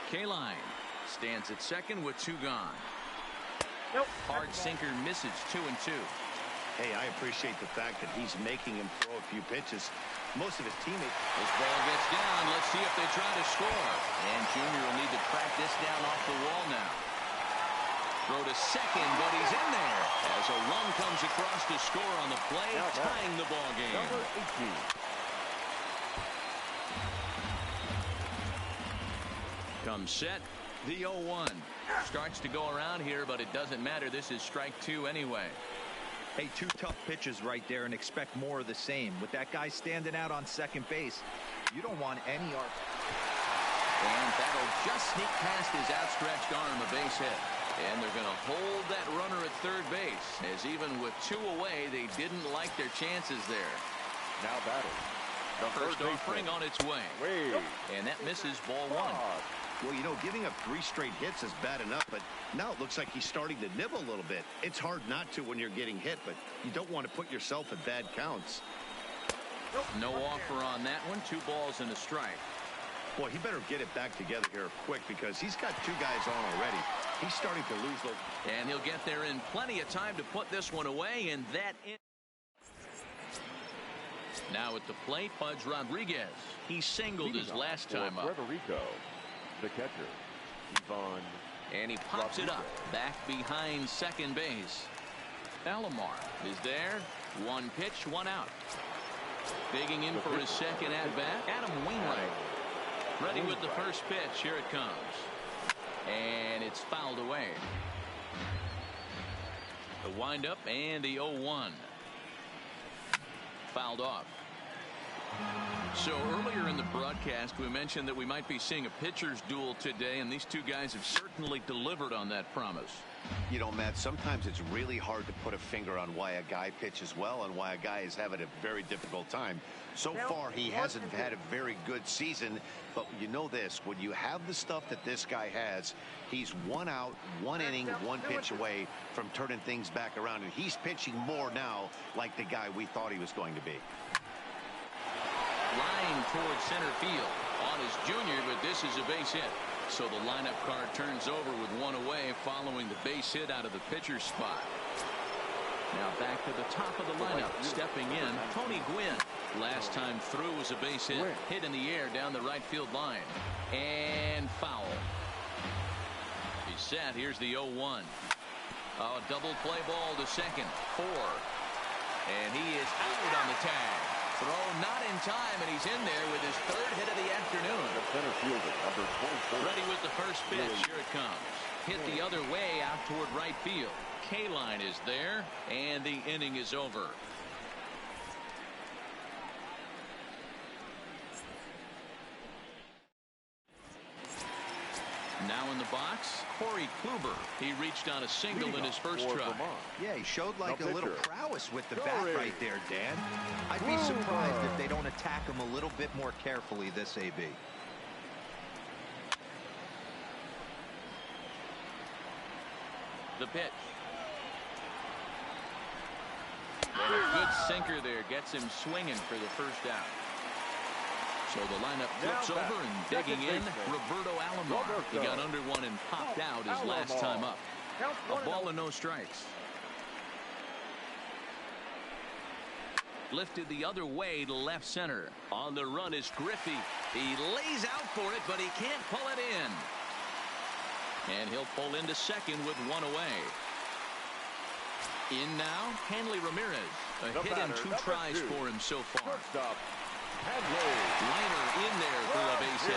K-line stands at second with 2 gone. Hard sinker misses 2-2. Hey, I appreciate the fact that he's making him throw a few pitches. Most of his teammates. This ball gets down. Let's see if they try to score. And Junior will need to track this down off the wall now. Throw to second, but he's in there as a run comes across to score on the play, tying the ball game. Number 18. Comes set. The 0-1 starts to go around here, but it doesn't matter. This is strike 2 anyway. Hey, 2 tough pitches right there, and expect more of the same. With that guy standing out on second base, you don't want any arc. And that'll just sneak past his outstretched arm, a base hit. And they're going to hold that runner at third base, as even with 2 away, they didn't like their chances there. Now batting. The first offering on its way. And that misses ball 1. Well, you know, giving up 3 straight hits is bad enough, but now it looks like he's starting to nibble a little bit. It's hard not to when you're getting hit, but you don't want to put yourself at bad counts. No offer on that one. 2 balls and a strike. Boy, he better get it back together here quick, because he's got 2 guys on already. He's starting to lose those. And he'll get there in plenty of time to put this one away, and that in. Now at the plate, Pudge Rodriguez. He singled his last time up. Rodrigo, the catcher. Ivan. And he pops it up back behind second base. Alomar is there. 1 pitch, 1 out. Digging in for his second at-bat, Adam Wainwright. Ready with the first pitch. Here it comes. And it's fouled away. The windup and the 0-1. Fouled off. So earlier in the broadcast, we mentioned that we might be seeing a pitcher's duel today, and these 2 guys have certainly delivered on that promise. You know, Matt, sometimes it's really hard to put a finger on why a guy pitches well and why a guy is having a very difficult time. So far, he hasn't had a very good season, but you know this, when you have the stuff that this guy has, he's 1 out, 1 inning, 1 pitch away from turning things back around, and he's pitching more now like the guy we thought he was going to be. Line towards center field on his Junior, but this is a base hit. So the lineup card turns over with 1 away following the base hit out of the pitcher's spot. Now back to the top of the lineup. Stepping in, Tony Gwynn. Last time through was a base hit. Hit in the air down the right field line. And foul. He's set. Here's the 0-1. A double play ball to second. 4. And he is out on the tag. Throw not in time, and he's in there with his 3rd hit of the afternoon. The center fielder, number 24. Ready with the first pitch. Here it comes. Hit the other way out toward right field. K-line is there, and the inning is over. Now in the box, Corey Kluber. He reached on a single in his first try. Yeah, he showed like a little prowess with the bat right there, Dan. I'd be surprised if they don't attack him a little bit more carefully this AB. The pitch. And a good sinker there gets him swinging for the first out. So the lineup flips over and digging in, Roberto Alomar. He got under one and popped out his last time up. A ball and no strikes. Lifted the other way to left center. On the run is Griffey. He lays out for it, but he can't pull it in. And he'll pull into second with one away. In now, Hanley Ramirez. A hit and 2 tries for him so far. Liner in there for a base hit.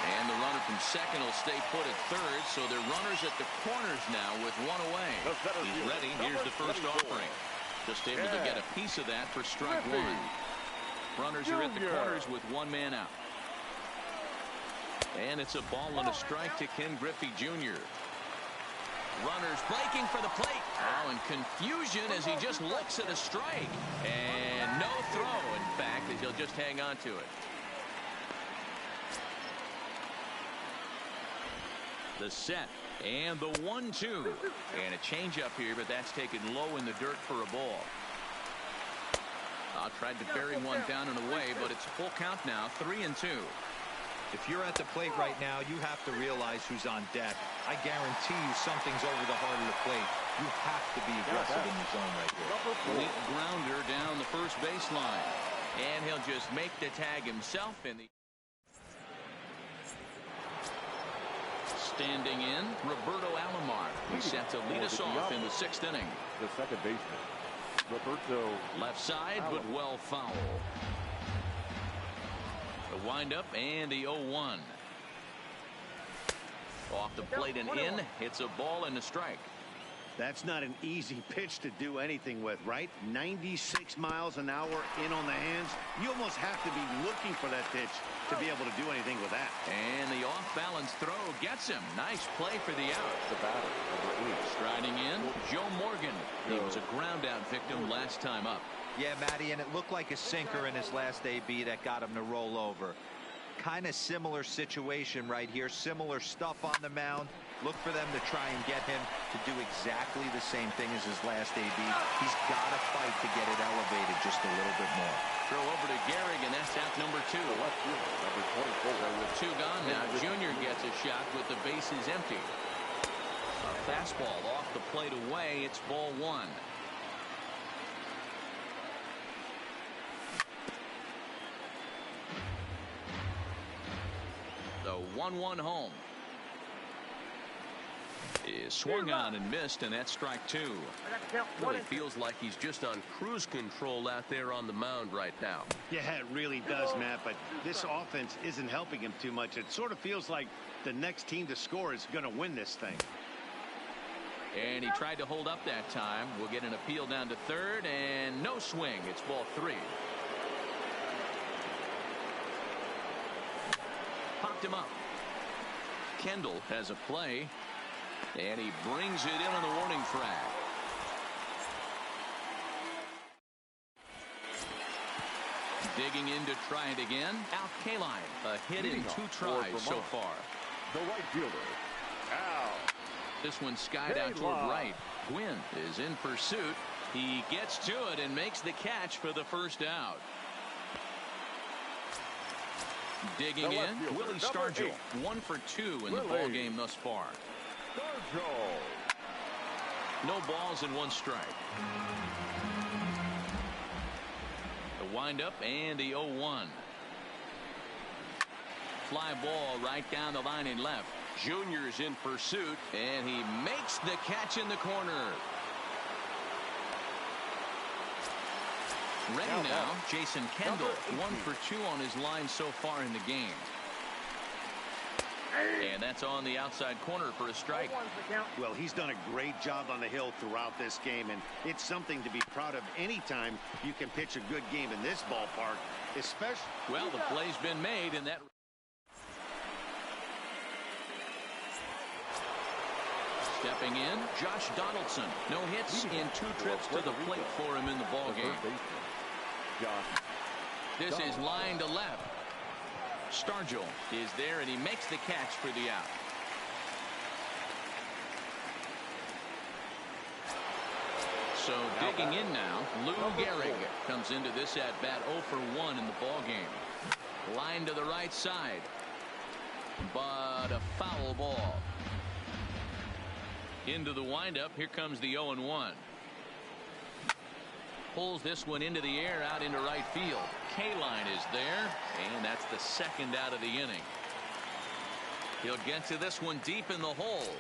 And the runner from second will stay put at third, so they're runners at the corners now with one away. He's ready. Here's the first offering. Just able to get a piece of that for strike one. Runners are at the corners with one man out. And it's a ball and a strike to Ken Griffey Jr. Runners breaking for the plate. Oh, and confusion as he just looks at a strike. And no throw, in fact, as he'll just hang on to it. The set and the 1-2. And a changeup here, but that's taken low in the dirt for a ball. Tried to bury one down and away, but it's full count now, 3-2. If you're at the plate right now, you have to realize who's on deck. I guarantee you something's over the heart of the plate. You have to be aggressive in the zone right here. Weak grounder down the first baseline. And he'll just make the tag himself in the... Standing in, Roberto Alomar. He's set to lead us off in the 6th inning. The second baseman, Roberto. Left side, but well foul. The windup and the 0-1. Off the plate and in. Hits a ball and a strike. That's not an easy pitch to do anything with, right? 96 miles an hour in on the hands. You almost have to be looking for that pitch to be able to do anything with that. And the off-balance throw gets him. Nice play for the out. The batter, number 8. Striding in, Joe Morgan. He was a ground-out victim last time up. Yeah, Matty, and it looked like a sinker in his last AB that got him to roll over. Kind of similar situation right here. Similar stuff on the mound. Look for them to try and get him to do exactly the same thing as his last AB. He's got to fight to get it elevated just a little bit more. Throw over to Gehrig, and that's out number 2. Left field, number 24. So with 2 gone now, Junior gets a shot with the bases empty. A fastball off the plate away. It's ball 1. The 1-1 home. Is swung on and missed, and that's strike 2. Really feels like he's just on cruise control out there on the mound right now. Yeah, it really does, Matt, but this offense isn't helping him too much. It sort of feels like the next team to score is going to win this thing. And he tried to hold up that time. We'll get an appeal down to third, and no swing. It's ball 3. Popped him up. Kendall has a play. And he brings it in on the warning track. Digging in to try it again. Al Kaline, a hit in 2 tries so far. The right fielder, Al. This one skied out toward right. Gwynn is in pursuit. He gets to it and makes the catch for the first out. Digging in, Willie Stargell, 1 for 2 in the ball game thus far. No balls and 1 strike. The windup and the 0-1. Fly ball right down the line and left. Junior's in pursuit, and he makes the catch in the corner. Ready now, Jason Kendall, 1 for 2 on his line so far in the game. And that's on the outside corner for a strike. Well, he's done a great job on the hill throughout this game, and it's something to be proud of anytime you can pitch a good game in this ballpark, especially... Well, the play's been made, and that... Stepping in, Josh Donaldson. No hits in 2 trips to the plate for him in the ball game. This is line to left. Stargell is there, and he makes the catch for the out. So digging in now, Lou Gehrig comes into this at bat 0 for 1 in the ball game. Line to the right side, but a foul ball. Into the windup. Here comes the 0-1. Pulls this one into the air out into right field. K-line is there, and that's the second out of the inning. He'll get to this one deep in the hole.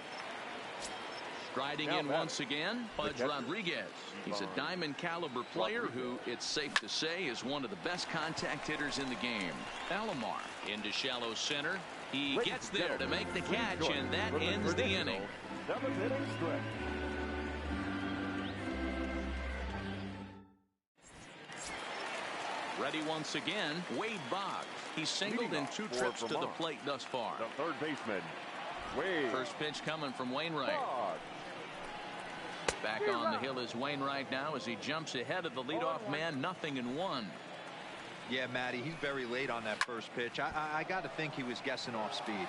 Striding in once again, Pudge Rodriguez. He's a diamond caliber player who, it's safe to say, is one of the best contact hitters in the game. Alomar into shallow center. He gets there to make the catch, and that ends the inning. Ready once again, Wade Boggs. He's singled in 2 trips to the plate thus far. The third baseman, Wade. First pitch coming from Wainwright. Back on the hill is Wainwright now as he jumps ahead of the leadoff man. 0-1. Yeah, Matty, he's very late on that first pitch. I got to think he was guessing off speed.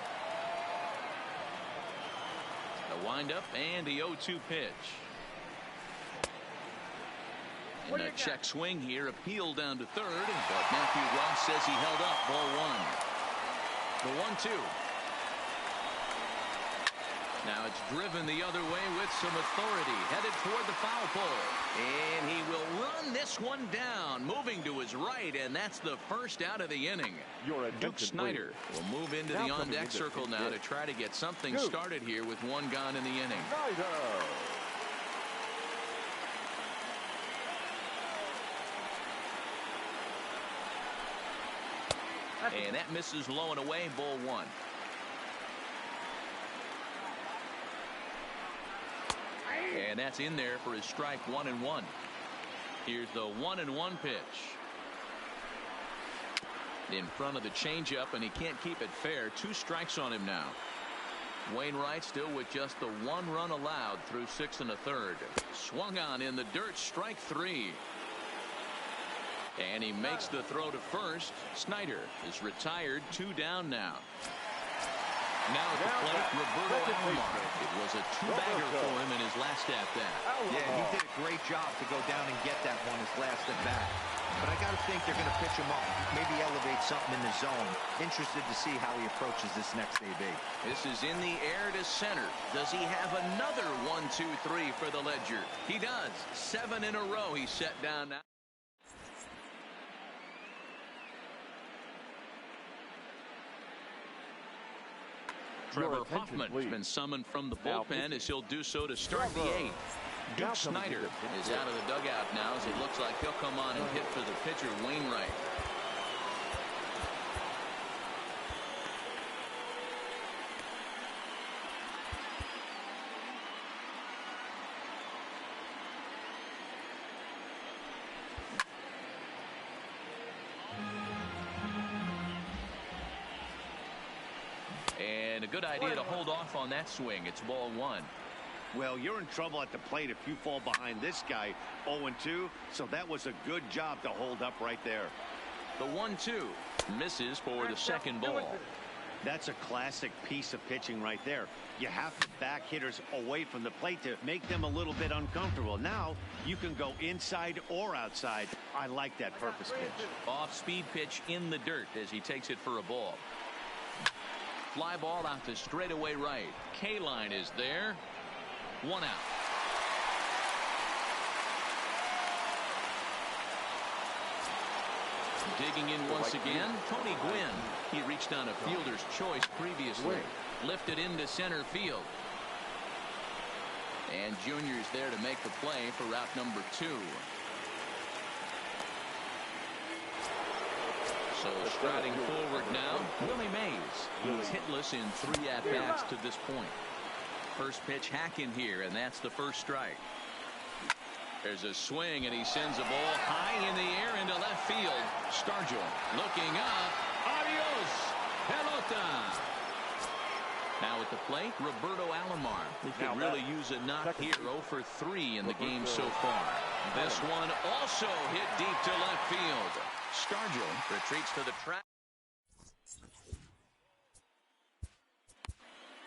The windup and the 0-2 pitch. And a check swing here, appeal down to third, but Matthew Ross says he held up. Ball 1. The 1-2. Now it's driven the other way with some authority, headed toward the foul pole, and he will run this one down, moving to his right, and that's the first out of the inning. Duke Snyder will move into the on-deck circle now to try to get something started here with one gone in the inning. And that misses low and away. Ball 1. And that's in there for his strike. 1-1. Here's the 1-1 pitch. In front of the changeup, and he can't keep it fair. 2 strikes on him now. Wainwright still with just the 1 run allowed through 6 1/3. Swung on in the dirt. Strike 3. And he makes the throw to first. Snyder is retired. 2 down now. Now at the plate, Roberto Alomar. It was a 2-bagger for him in his last at-bat. Yeah, he did a great job to go down and get that one his last at-bat. But I got to think they're going to pitch him up, maybe elevate something in the zone. Interested to see how he approaches this next AB. This is in the air to center. Does he have another 1-2-3 for the Ledger? He does. 7 in a row he's set down now. Trevor Hoffman's been summoned from the bullpen as he'll do so to start the 8th. Duke Snyder is out of the dugout now as it looks like he'll come on and hit for the pitcher, Wainwright. And a good idea to hold off on that swing. It's ball 1. Well, you're in trouble at the plate if you fall behind this guy. 0-2, so that was a good job to hold up right there. The 1-2 misses for the second ball. That's a classic piece of pitching right there. You have to back hitters away from the plate to make them a little bit uncomfortable. Now you can go inside or outside. I like that purpose pitch. Off-speed pitch in the dirt as he takes it for a ball. Fly ball out to straightaway right. K-line is there. 1 out. Digging in once again, Tony Gwynn. He reached on a fielder's choice previously. Lifted into center field. And Junior's there to make the play for route number 2. So striding forward now, Willie Mays. He's hitless in 3 at-bats to this point. First pitch hack in here, and that's the first strike. There's a swing, and he sends a ball high in the air into left field. Stargell looking up. Adios, pelota. Now at the plate, Roberto Alomar. He could really use a knock here. 0 for 3 in the game so far. This one also hit deep to left field. Stargell retreats to the track.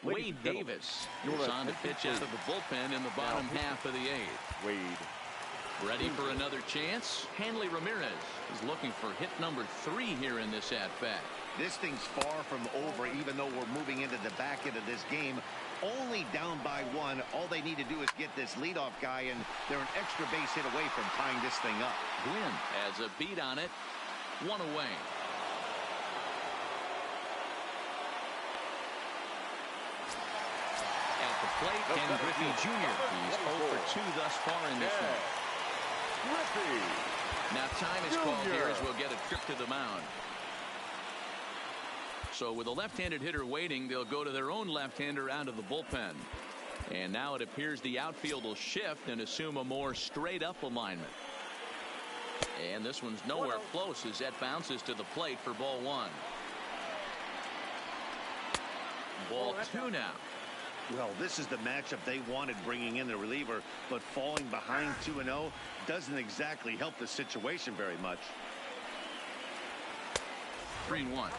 Wade Davis is on to pitch out of the bullpen in the bottom half of the 8th. Wade. Ready for another chance? Hanley Ramirez is looking for hit number 3 here in this at-bat. This thing's far from over even even though we're moving into the back end of this game. Only down by 1. All they need to do is get this leadoff guy, and they're an extra base hit away from tying this thing up. Gwynn has a beat on it. 1 away. At the plate, Ken Griffey Jr. He's 0 for 2 thus far in this one. Griffey. Now time is called here as we'll get a trip to the mound. So with a left-handed hitter waiting, they'll go to their own left-hander out of the bullpen. And now it appears the outfield will shift and assume a more straight-up alignment. And this one's nowhere close as that bounces to the plate for ball 1. Ball 2 now. Well, this is the matchup they wanted, bringing in the reliever, but falling behind 2-0 doesn't exactly help the situation very much. 3-1.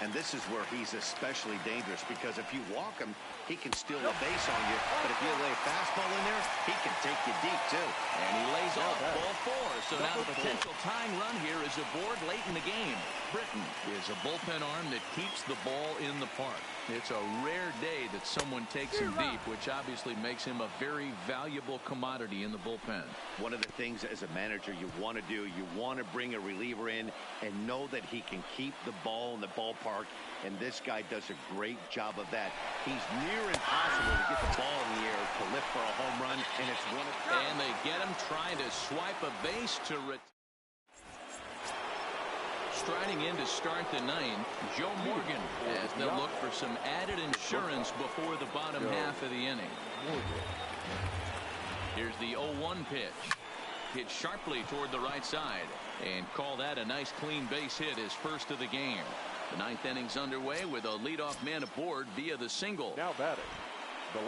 And this is where he's especially dangerous, because if you walk him, he can steal a base on you. But if you lay a fastball in there, he can take you deep, too. And he lays off ball 4. So now the potential tying run here is aboard late in the game. Britton is a bullpen arm that keeps the ball in the park. It's a rare day that someone takes him deep, which obviously makes him a very valuable commodity in the bullpen. One of the things as a manager you want to do, you want to bring a reliever in and know that he can keep the ball in the ballpark, and this guy does a great job of that. He's near impossible to get the ball in the air to lift for a home run, and it's one of... And they get him trying to swipe a base to Striding in to start the 9th, Joe Morgan, as they'll look for some added insurance before the bottom half of the inning. Here's the 0-1 pitch. Hit sharply toward the right side, and call that a nice clean base hit, his first of the game. The 9th inning's underway with a leadoff man aboard via the single. Now batting.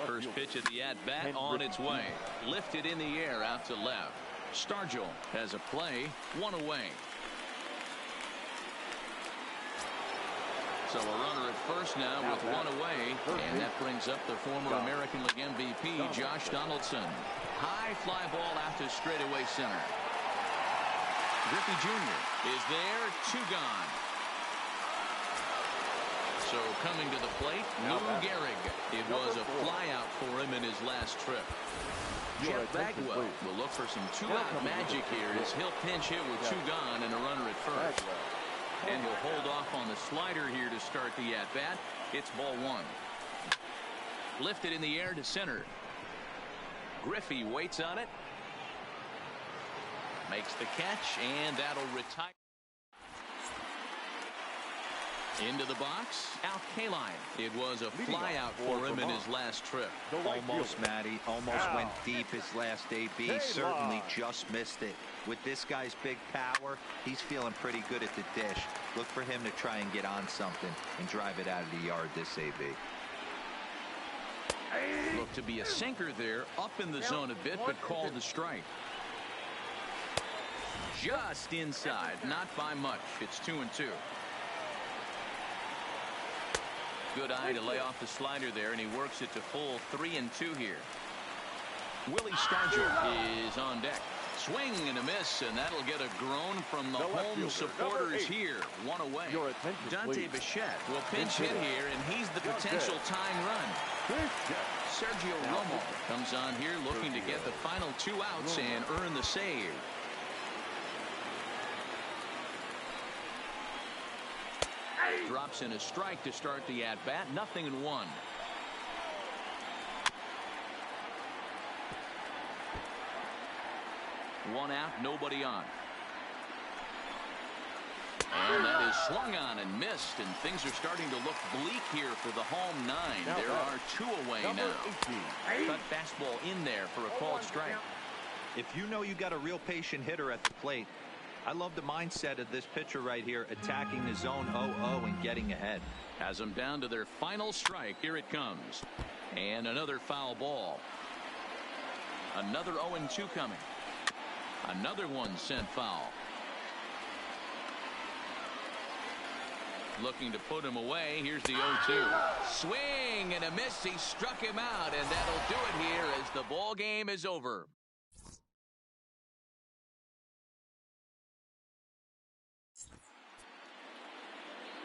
First pitch of the at-bat on its way. Lifted in the air out to left. Stargell has a play, 1 away. So a runner at first now with 1 away, and that brings up the former American League MVP, Josh Donaldson. High fly ball out to straightaway center. Griffey Jr. is there, 2 gone. So coming to the plate, Lou Gehrig. It was a flyout for him in his last trip. Jeff Bagwell will look for some 2-out magic here as he'll pinch hit with 2 gone and a runner at first. And he'll hold off on the slider here to start the at-bat. It's ball 1. Lifted in the air to center. Griffey waits on it. Makes the catch, and that'll retire. Into the box, Al Kaline. It was a flyout for him in his last trip. Almost, Matty. Almost went deep his last AB. Certainly just missed it. With this guy's big power, he's feeling pretty good at the dish. Look for him to try and get on something and drive it out of the yard this AB. Looked to be a sinker there, up in the zone a bit, but called the strike. Just inside, not by much. It's 2-2. Good eye to lay off the slider there, and he works it to full 3-2 here. Willie Stargell is on deck. Swing and a miss, and that'll get a groan from the home supporters here. 1 away. Dante Bichette will pinch hit here, and he's the potential tying run. Sergio Romo comes on here looking to get the final 2 outs and earn the save. Drops in a strike to start the at-bat. 0-1. One out, nobody on. And that is swung on and missed, and things are starting to look bleak here for the home 9. There are 2 away now. Cut fastball in there for a called strike. If you know you got a real patient hitter at the plate, I love the mindset of this pitcher right here, attacking the zone 0-0 and getting ahead. Has them down to their final strike. Here it comes. And another foul ball. Another 0-2 coming. Another one sent foul. Looking to put him away. Here's the 0-2. Swing and a miss. He struck him out, and that'll do it here as the ball game is over.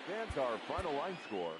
Stands our final line score.